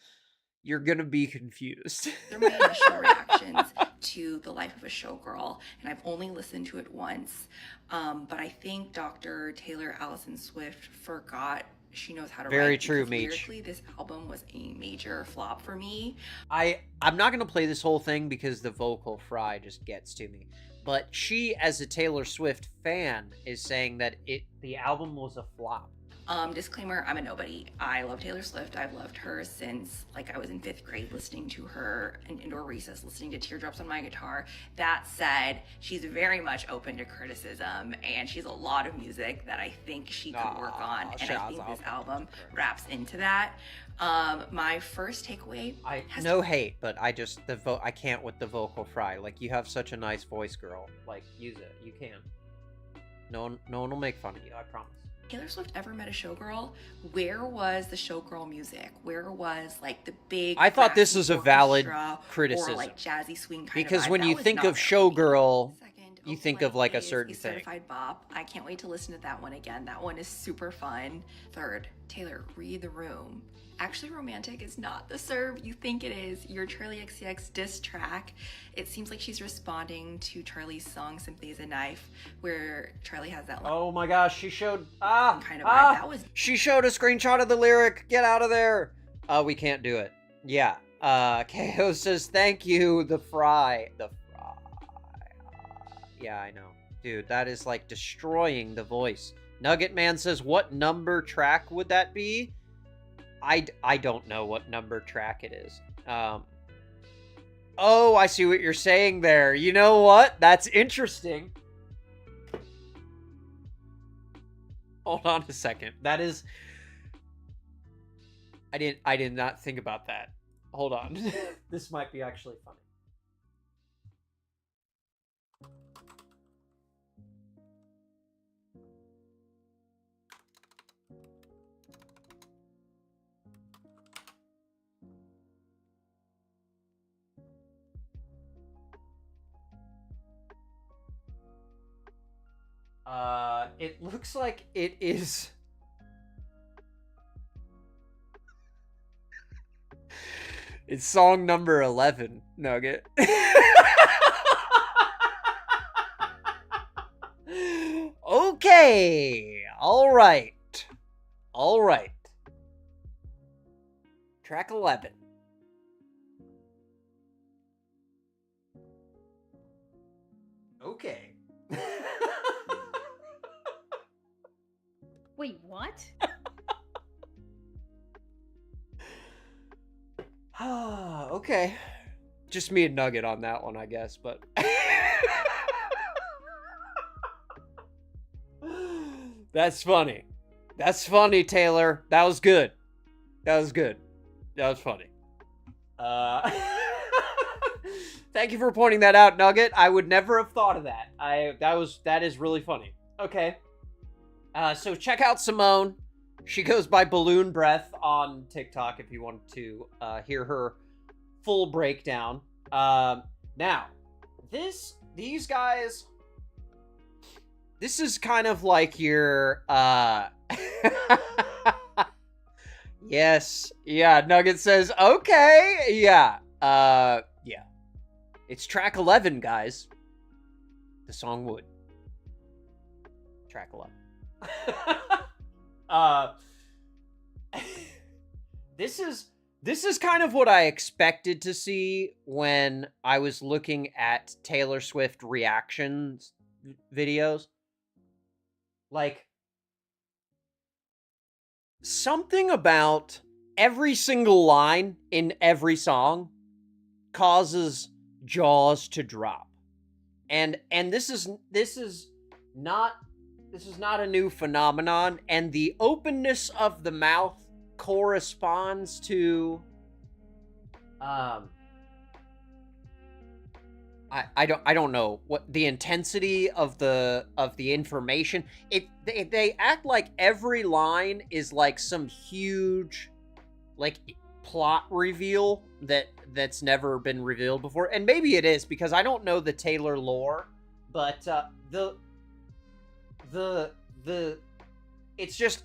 you're going to be confused. They're my initial reactions to The Life of a Showgirl, and I've only listened to it once. But I think Dr. Taylor Allison Swift forgot she knows how to write. Very true, Meech. Meech. Lyrically, this album was a major flop for me. I'm not going to play this whole thing because the vocal fry just gets to me. But she, as a Taylor Swift fan, is saying that the album was a flop. Disclaimer, I'm a nobody. I love Taylor Swift. I've loved her since I was in 5th grade listening to her in indoor recess, listening to Teardrops on My Guitar. That said, she's very much open to criticism, and she has a lot of music that I think she could work on, and I think this album wraps into that. My first takeaway... No hate, but I can't with the vocal fry. Like, you have such a nice voice, girl. Like, use it. You can. No one will make fun of you, I promise. Taylor Swift ever met a showgirl? Where was the showgirl music? Where was the big... I thought this was a valid criticism. Or jazzy swing kind because of when you think of showgirl, you think of a certain thing. Certified Bop. I can't wait to listen to that one again. That one is super fun. Third, Taylor, Read the Room. Actually, Romantic is not the serve you think it is. Your Charlie XCX diss track. It seems like she's responding to Charlie's song Sympathy is a Knife, where Charlie has that oh my gosh, she showed she showed a screenshot of the lyric. Get out of there. We can't do it. Yeah. KO says thank you, the fry. Yeah, I know. Dude, that is destroying the voice. Nugget Man says, what number track would that be? I don't know what number track it is. Oh, I see what you're saying there. You know what? That's interesting. Hold on a second. That is... I did not think about that. Hold on. This might be actually funny. It looks like it is. It's song number 11, Nugget. Okay. All right. Track 11. Okay. Wait, what? Okay. Just me and Nugget on that one, I guess, but... That's funny. That's funny, Taylor. That was good. That was funny. Thank you for pointing that out, Nugget. I would never have thought of that. That is really funny. Okay. So check out Simone. She goes by Balloon Breath on TikTok if you want to hear her full breakdown. Now, these guys, this is kind of like your yes, yeah, Nugget says okay, yeah. Yeah. It's track 11, guys. The song Wood. Track 11. This is kind of what I expected to see when I was looking at Taylor Swift reactions videos. Like, something about every single line in every song causes jaws to drop. And this is not a new phenomenon, and the openness of the mouth corresponds to I don't know what the intensity of the information. They act like every line is like some huge like plot reveal that's never been revealed before. And maybe it is because I don't know the Taylor lore, but the it's just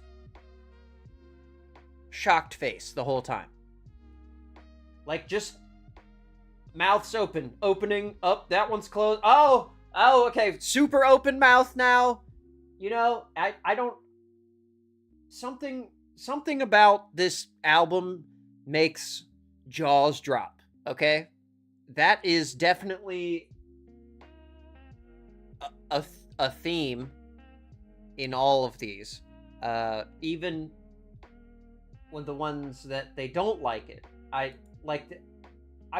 shocked face the whole time. Like, just mouth's opening up, that one's closed. Oh, okay, super open mouth now. You know, I don't, something about this album makes jaws drop, okay? That is definitely a theme in all of these. Even when the ones that they don't like it, I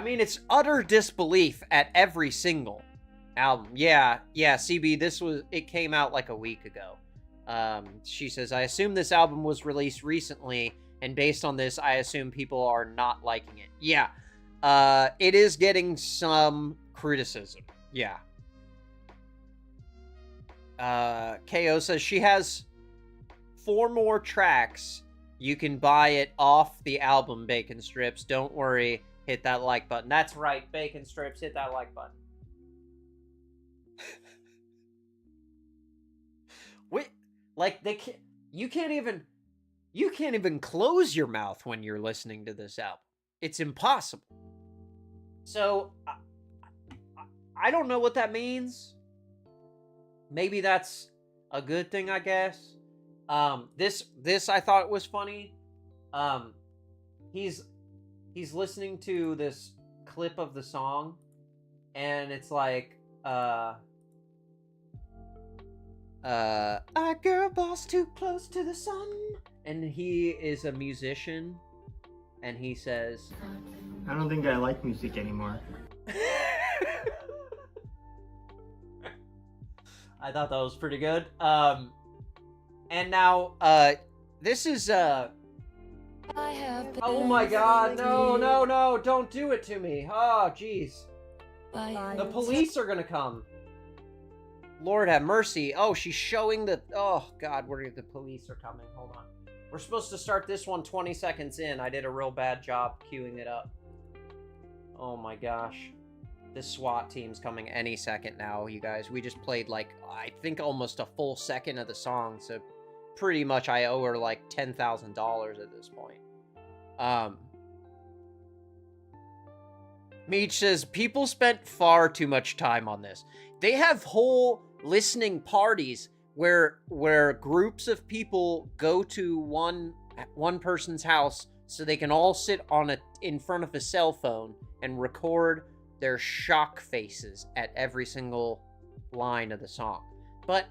mean, it's utter disbelief at every single album. Yeah, CB, it came out like a week ago. She says, I assume this album was released recently, and based on this, I assume people are not liking it. Yeah, it is getting some criticism. Yeah. KO says she has 4 more tracks. You can buy it off the album, Bacon Strips. Don't worry. Hit that like button. That's right, Bacon Strips. Hit that like button. Wait, like you can't even close your mouth when you're listening to this album. It's impossible. So I don't know what that means. Maybe that's a good thing, I guess. This I thought was funny. He's listening to this clip of the song, and it's like, I girl boss too close to the sun. And he is a musician, and he says, I don't think I like music anymore. I thought that was pretty good. And now, this is, oh my god, no, don't do it to me. Oh, jeez. The police are gonna come. Lord have mercy. Oh, she's showing the, oh god, where the police are coming. Hold on. We're supposed to start this one 20 seconds in. I did a real bad job queuing it up. Oh my gosh. This SWAT team's coming any second now, you guys. We just played, like, I think almost a full second of the song, so pretty much I owe her, like, $10,000 at this point. Meech says, people spent far too much time on this. They have whole listening parties where groups of people go to one person's house so they can all sit in front of a cell phone and record their shock faces at every single line of the song. But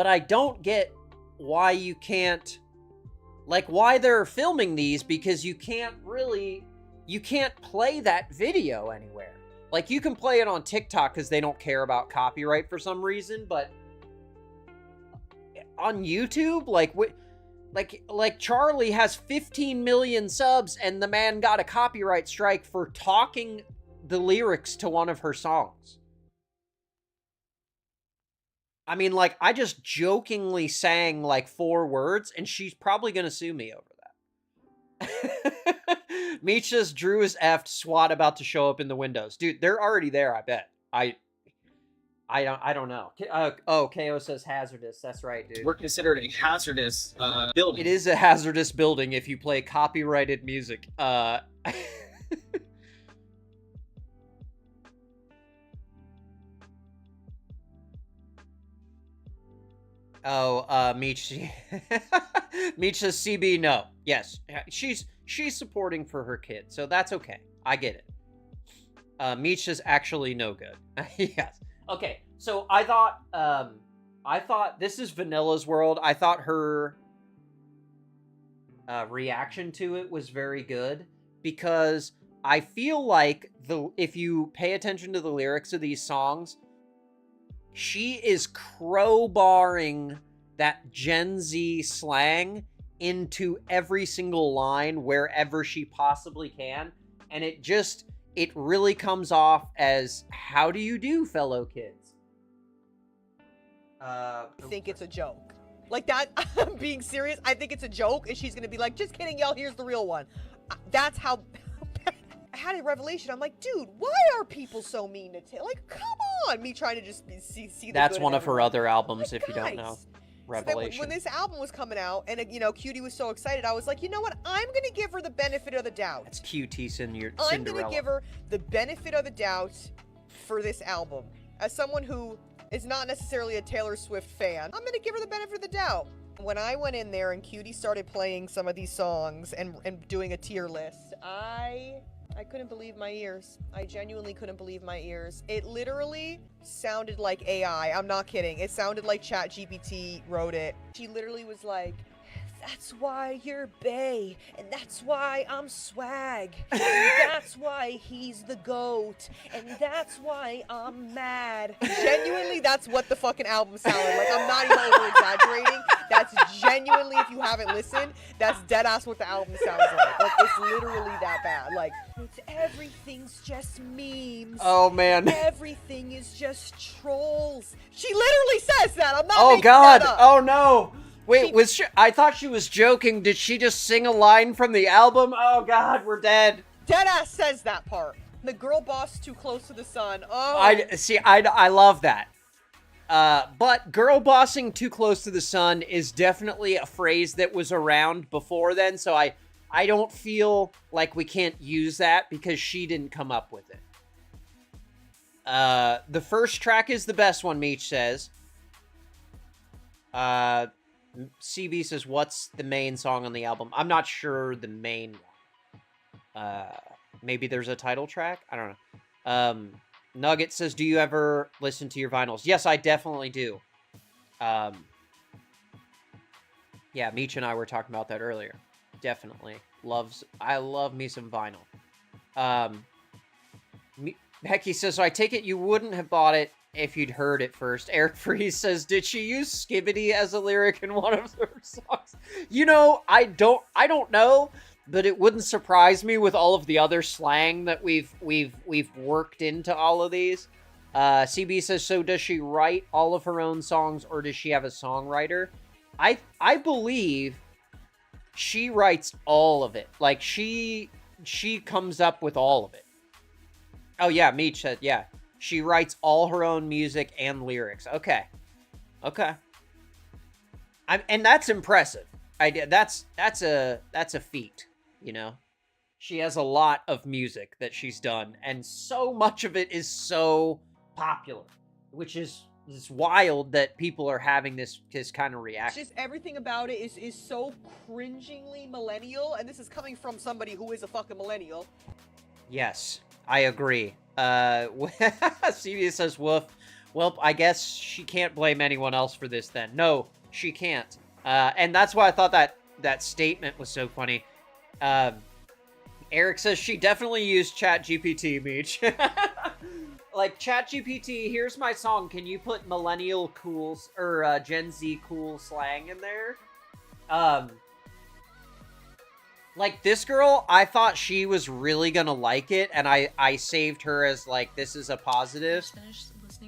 I don't get why you can't, like, why they're filming these, because you can't play that video anywhere. Like, you can play it on TikTok because they don't care about copyright for some reason, but on YouTube, like Charlie has 15 million subs and the man got a copyright strike for talking the lyrics to one of her songs. I mean, like, I just jokingly sang, like, 4 words, and she's probably gonna sue me over that. Meech's Drew is effed, SWAT about to show up in the windows. Dude, they're already there, I bet. I don't know. KO says hazardous. That's right, dude. We're considered a hazardous building. It is a hazardous building if you play copyrighted music. Meech. Meech says CB, no. Yes, she's supporting for her kid, so that's okay. I get it. Meech is actually no good. Yes. Okay, so I thought this is Vanilla's world. I thought her reaction to it was very good, because I feel like if you pay attention to the lyrics of these songs, she is crowbarring that Gen Z slang into every single line wherever she possibly can, and it really comes off as, how do you do, fellow kids? I think it's a joke. Like that, I'm being serious. I think it's a joke, and she's gonna be like, just kidding, y'all, here's the real one. That's how I had a revelation. I'm like, dude, why are people so mean to Taylor? Like, come on. Me trying to just see the That's good one in of her everyone. other albums, Like, if you don't know. guys. Revelation. So when this album was coming out, and Cutie was so excited, I was like, you know what? I'm gonna give her the benefit of the doubt. That's QT Cinderella. I'm gonna give her the benefit of the doubt for this album. As someone who is not necessarily a Taylor Swift fan, I'm gonna give her the benefit of the doubt. When I went in there and Cutie started playing some of these songs and doing a tier list, I couldn't believe my ears. I genuinely couldn't believe my ears. It literally sounded like AI. I'm not kidding. It sounded like ChatGPT wrote it. She literally was like, that's why you're bae, and that's why I'm swag, and that's why he's the GOAT, and that's why I'm mad. Genuinely, that's what the fucking album sounded like. I'm not even over-exaggerating. That's genuinely, if you haven't listened, that's deadass what the album sounds like. Like, it's literally that bad. Like, everything's just memes. Oh, man. Everything is just trolls. She literally says that. I'm not Oh, making God. that up. Oh, no. Wait, I thought she was joking. Did she just sing a line from the album? Oh, God, we're dead. Deadass says that part. The girl boss too close to the sun. Oh. I love that. But girl bossing too close to the sun is definitely a phrase that was around before then, so I don't feel like we can't use that because she didn't come up with it. The first track is the best one, Meech says. CB says, what's the main song on the album? I'm not sure the main one. Maybe there's a title track? I don't know. Nugget says, do you ever listen to your vinyls? Yes, I definitely do. Yeah, Meech and I were talking about that earlier. Definitely. I love me some vinyl. Becky says, so I take it you wouldn't have bought it if you'd heard it first. Eric Freeze says, did she use Skibbity as a lyric in one of her songs? You know, I don't know, but it wouldn't surprise me with all of the other slang that we've worked into all of these. CB says, so does she write all of her own songs, or does she have a songwriter? I believe she writes all of it. Like, she comes up with all of it. Oh yeah, Meech said yeah. She writes all her own music and lyrics. Okay. And that's impressive. That's a feat, you know. She has a lot of music that she's done, and so much of it is so popular, which is wild that people are having this kind of reaction. Just everything about it is so cringingly millennial, and this is coming from somebody who is a fucking millennial. Yes, I agree. Celia says, woof. Well, I guess she can't blame anyone else for this then. No, she can't. And that's why I thought that statement was so funny. Eric says she definitely used ChatGPT, Meech. Like, ChatGPT, here's my song. Can you put millennial cool or Gen Z cool slang in there? Like, this girl, I thought she was really gonna like it, and I saved her as, like, this is a positive.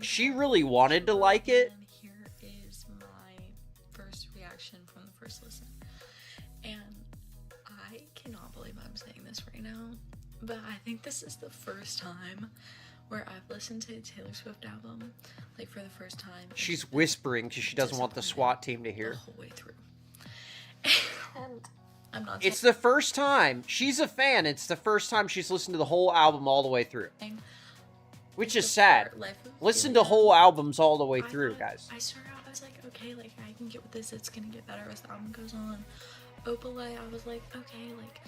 She really wanted to like it. Here is my first reaction from the first listen. And I cannot believe I'm saying this right now, but I think this is the first time where I've listened to a Taylor Swift album, like, for the first time. She's whispering because she doesn't want the SWAT team to hear. The whole way through. And I'm not. It's the first time. She's a fan. It's the first time she's listened to the whole album all the way through. Which is sad. Listen to whole albums all the way through, guys. I started out, I was like, okay, like, I can get with this, it's gonna get better as the album goes on. Opalay, I was like, okay, like,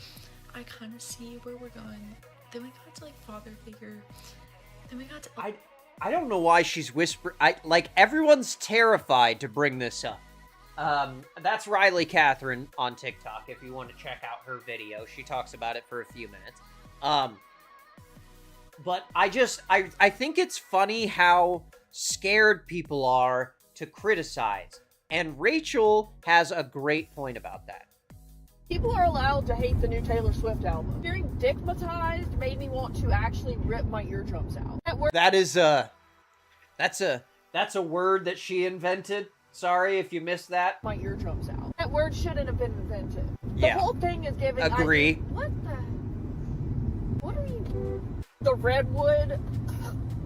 I kind of see where we're going. Then we got to, like, Father Figure. Then we got to... I don't know why she's whispering. Like, everyone's terrified to bring this up. That's Riley Catherine on TikTok, if you want to check out her video. She talks about it for a few minutes. But I think it's funny how scared people are to criticize. And Rachel has a great point about that. People are allowed to hate the new Taylor Swift album. Hearing "Dickmatized" made me want to actually rip my eardrums out. That's a word that she invented. Sorry if you missed that. My eardrums out. That word shouldn't have been invented. Yeah. The whole thing is giving. Agree. What are you? The redwood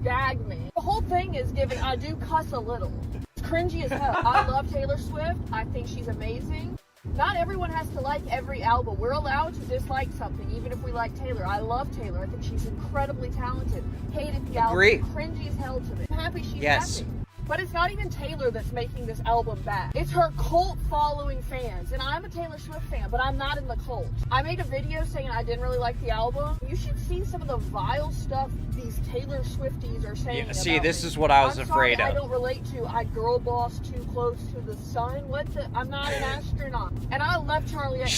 gag me. The whole thing is giving. I do cuss a little. It's cringy as hell. I love Taylor Swift. I think she's amazing. Not everyone has to like every album. We're allowed to dislike something, even if we like Taylor. I love Taylor. I think she's incredibly talented. Hated the album. Cringy as hell to me. I'm happy she's happy. But it's not even Taylor that's making this album bad. It's her cult following fans. And I'm a Taylor Swift fan, but I'm not in the cult. I made a video saying I didn't really like the album. You should see some of the vile stuff these Taylor Swifties are saying. Yeah, see, this is what I was afraid of. I don't relate to I girl boss too close to the sun. I'm not an astronaut. And I love Charlie X.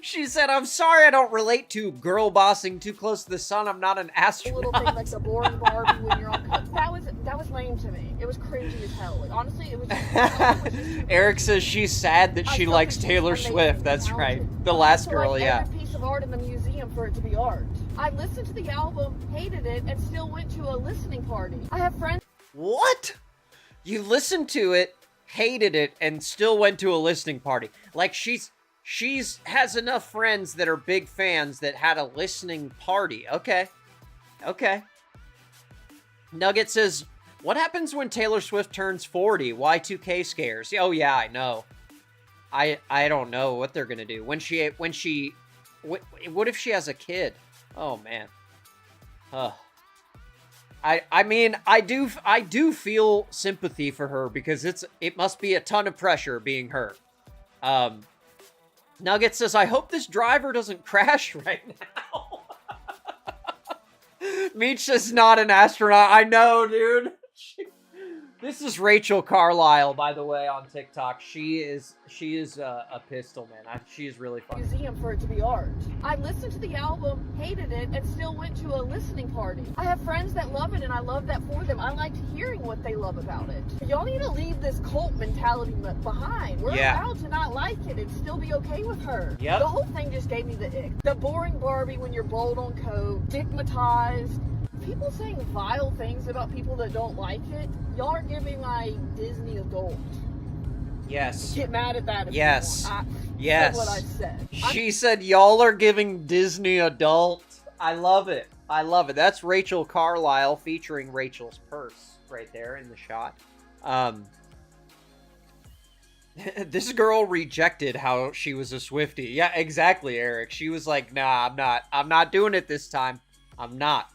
She said, I'm sorry I don't relate to girl bossing too close to the sun. I'm not an astronaut. A little thing like the boring Barbie when you're on cut. That was lame to me. It was cringy as hell. Like, honestly, it was just Eric says she's sad that she likes Taylor Swift. That's right. The last girl, yeah. Every piece of art in the museum for it to be art. I listened to the album, hated it, and still went to a listening party. I have friends. What? You listened to it, hated it, and still went to a listening party. Like, she's has enough friends that are big fans that had a listening party. Okay. Nugget says, what happens when Taylor Swift turns 40? Y2K scares. Oh yeah, I know. I don't know what they're gonna do. What if she has a kid? Oh man. I mean, I do feel sympathy for her because it must be a ton of pressure being her. Nugget says, I hope this driver doesn't crash right now. Meech is not an astronaut. I know, dude. This is Rachel Carlisle, by the way, on TikTok. She is a pistol, man. She is really fun. Museum for it to be art. I listened to the album, hated it, and still went to a listening party. I have friends that love it, and I love that for them. I liked hearing what they love about it. Y'all need to leave this cult mentality behind. We're allowed to not like it and still be okay with her. Yep. The whole thing just gave me the ick. The boring Barbie when you're bold on code, dickmatized. People saying vile things about people that don't like it, y'all are giving like Disney adult. Yes. Get mad at that if yes. you want. Yes. That's what I said. She said y'all are giving Disney adult. I love it. I love it. That's Rachel Carlisle featuring Rachel's purse right there in the shot. This girl rejected how she was a Swiftie. Yeah, exactly, Eric. She was like, nah, I'm not doing it this time. I'm not.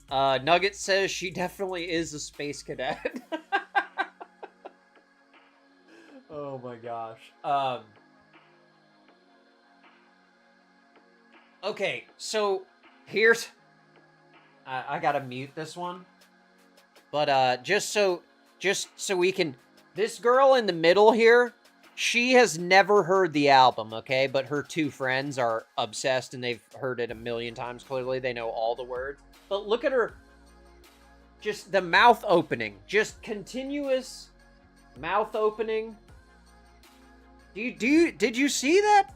Nugget says she definitely is a space cadet. Oh my gosh. Okay, so here's... I gotta mute this one. But just so we can... This girl in the middle here, she has never heard the album, okay? But her two friends are obsessed and they've heard it a million times. Clearly, they know all the words. But look at her. Just the mouth opening. Just continuous mouth opening. Did you see that?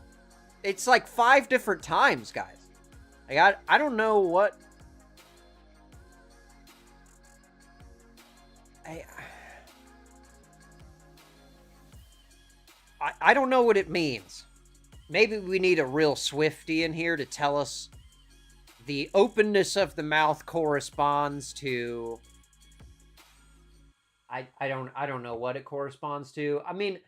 It's like 5 different times, guys. I don't know what... I don't know what it means. Maybe we need a real Swiftie in here to tell us the openness of the mouth corresponds to... I don't know what it corresponds to. I mean,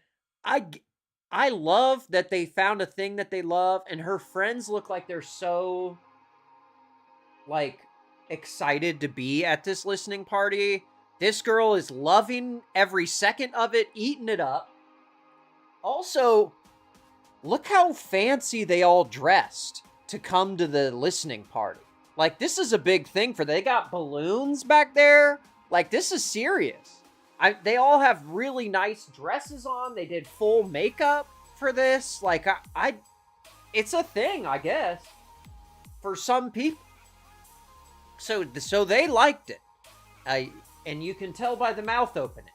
I love that they found a thing that they love, and her friends look like they're so, like, excited to be at this listening party. This girl is loving every second of it, eating it up. Also, look how fancy they all dressed to come to the listening party. Like, this is a big thing for them. They got balloons back there. Like, this is serious. They all have really nice dresses on. They did full makeup for this. Like, it's a thing, I guess, for some people. So they liked it. And you can tell by the mouth opening.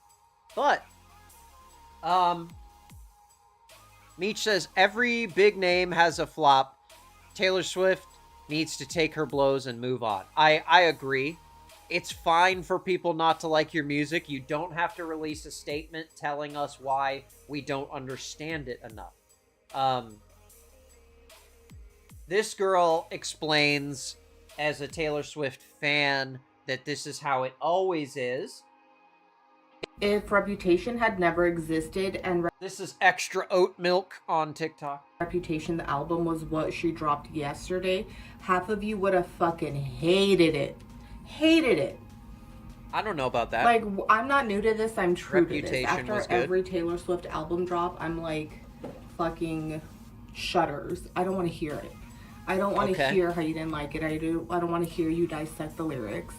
But, Meech says, every big name has a flop. Taylor Swift needs to take her blows and move on. I agree. It's fine for people not to like your music. You don't have to release a statement telling us why we don't understand it enough. This girl explains, as a Taylor Swift fan, that this is how it always is. If Reputation had never existed and... This is extra oat milk on TikTok. Reputation, the album, was what she dropped yesterday, half of you would have fucking hated it. Hated it. I don't know about that. Like, I'm not new to this. I'm true Reputation to this. After every Taylor Swift album drop, I'm like, fucking shudders. I don't want to hear it. I don't want to hear how you didn't like it. I don't want to hear you dissect the lyrics.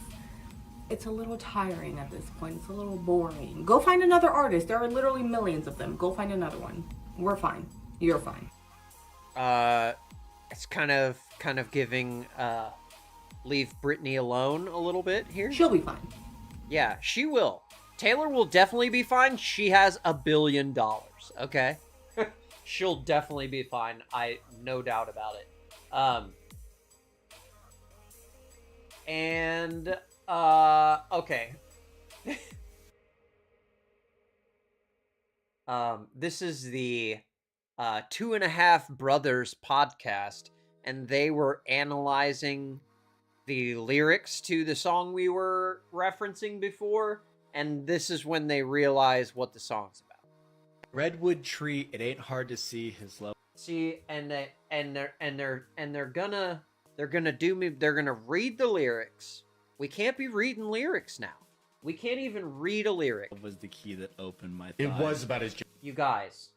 It's a little tiring at this point. It's a little boring. Go find another artist. There are literally millions of them. Go find another one. We're fine. You're fine. It's kind of giving leave Britney alone a little bit here. She'll be fine. Yeah, she will. Taylor will definitely be fine. She has $1 billion. Okay, she'll definitely be fine. No doubt about it. Okay. This is the 2.5 Brothers podcast, and they were analyzing the lyrics to the song we were referencing before, and this is when they realized what the song's about. Redwood tree, it ain't hard to see his love. See, they're gonna read the lyrics. We can't be reading lyrics now. We can't even read a lyric. It was the key that opened my thigh. It was about his... You guys.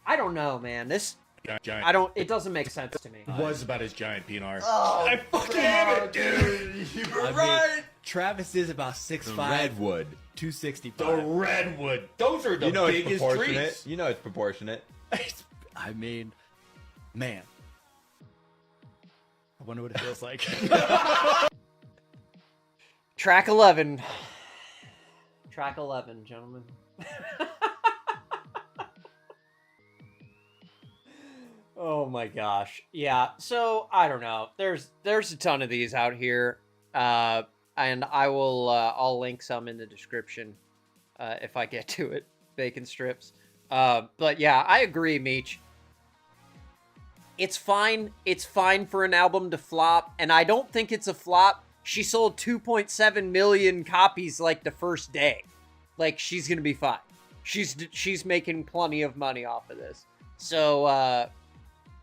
I don't know, man. This... Giant. It doesn't make sense to me. It was about his giant penis. Oh, I fucking damn it, dude! You were right! Travis is about 6'5". Redwood. 265. The redwood. Those are the biggest trees. You know it's proportionate. I mean, man. I wonder what it feels like. Track 11. Track 11, gentlemen. Oh my gosh. Yeah, so I don't know. There's a ton of these out here. And I will I'll link some in the description if I get to it. Bacon strips. But yeah, I agree, Meech. It's fine. It's fine for an album to flop, and I don't think it's a flop. She sold 2.7 million copies like the first day. Like, she's gonna be fine. She's making plenty of money off of this. So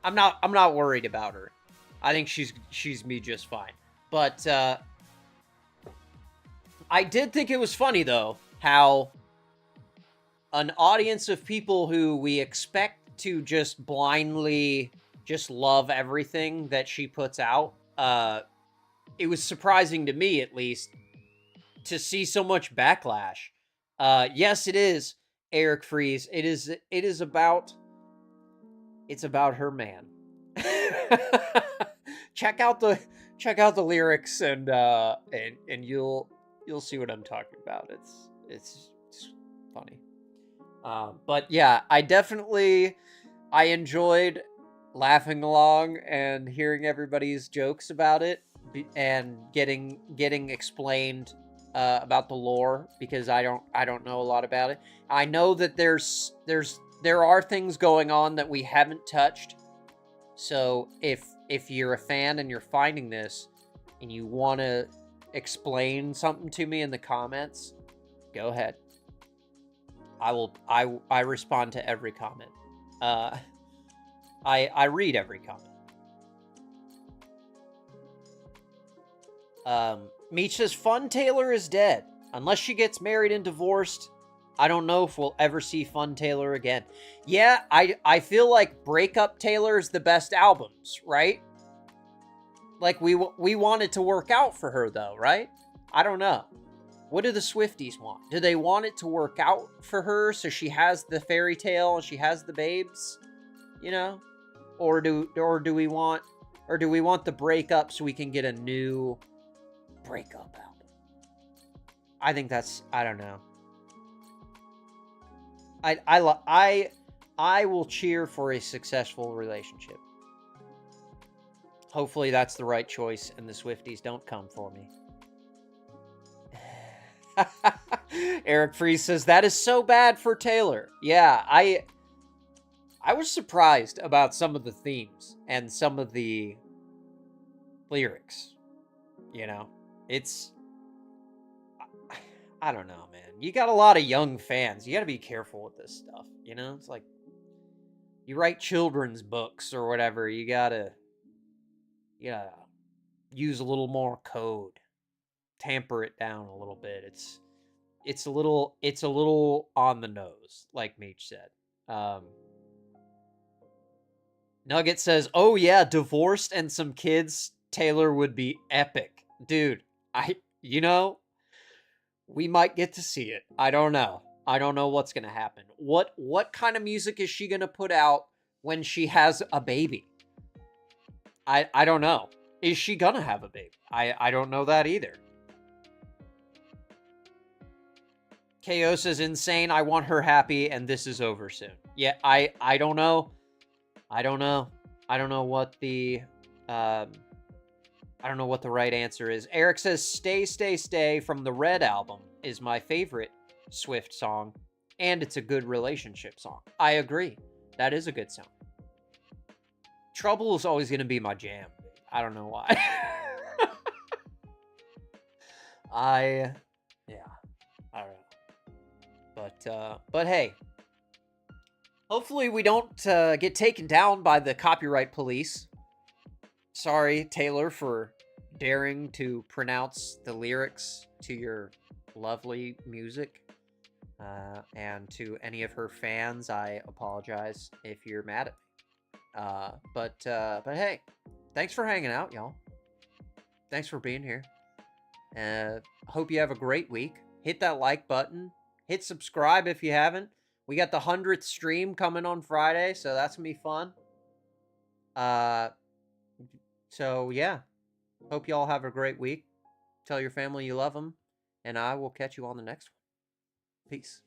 I'm not worried about her. I think she's me just fine. But I did think it was funny though how an audience of people who we expect to just blindly just love everything that she puts out, it was surprising to me, at least, to see so much backlash. Yes, it is, Eric Freeze. It is about her man. check out the lyrics and you'll see what I'm talking about. It's funny. But yeah, I enjoyed laughing along and hearing everybody's jokes about it and getting explained about the lore, because I don't know a lot about it. I know that there are things going on that we haven't touched. So if you're a fan and you're finding this and you want to explain something to me in the comments, go ahead. I respond to every comment. I read every comment. Meech says, Fun Taylor is dead. Unless she gets married and divorced, I don't know if we'll ever see Fun Taylor again. Yeah, I feel like Breakup Taylor is the best albums, right? Like, we want it to work out for her, though, right? I don't know. What do the Swifties want? Do they want it to work out for her so she has the fairy tale and she has the babes? You know? Or do we want the breakup so we can get a new breakup album? I think that's, I don't know. I will cheer for a successful relationship. Hopefully that's the right choice and the Swifties don't come for me. Eric Freeze says, that is so bad for Taylor. Yeah, I was surprised about some of the themes and some of the lyrics. You know, I don't know, man. You got a lot of young fans. You got to be careful with this stuff. You know, it's like you write children's books or whatever. You gotta use a little more code, tamper it down a little bit. It's a little on the nose, like Meech said. Nugget says, oh yeah, divorced and some kids, Taylor would be epic. Dude, we might get to see it. I don't know. I don't know what's going to happen. What kind of music is she going to put out when she has a baby? I don't know. Is she going to have a baby? I don't know that either. KO says, insane. I want her happy and this is over soon. Yeah, I don't know. I don't know what the I don't know what the right answer is. Eric says, Stay, Stay, Stay from the Red album is my favorite Swift song, and it's a good relationship song. I agree. That is a good song. Trouble is always going to be my jam. I don't know why. I don't know. But hey, hopefully we don't get taken down by the copyright police. Sorry, Taylor, for daring to pronounce the lyrics to your lovely music. And to any of her fans, I apologize if you're mad at me. But hey, thanks for hanging out, y'all. Thanks for being here. Hope you have a great week. Hit that like button. Hit subscribe if you haven't. We got the 100th stream coming on Friday, so that's gonna be fun. So yeah, hope y'all have a great week. Tell your family you love them, and I will catch you on the next one. Peace.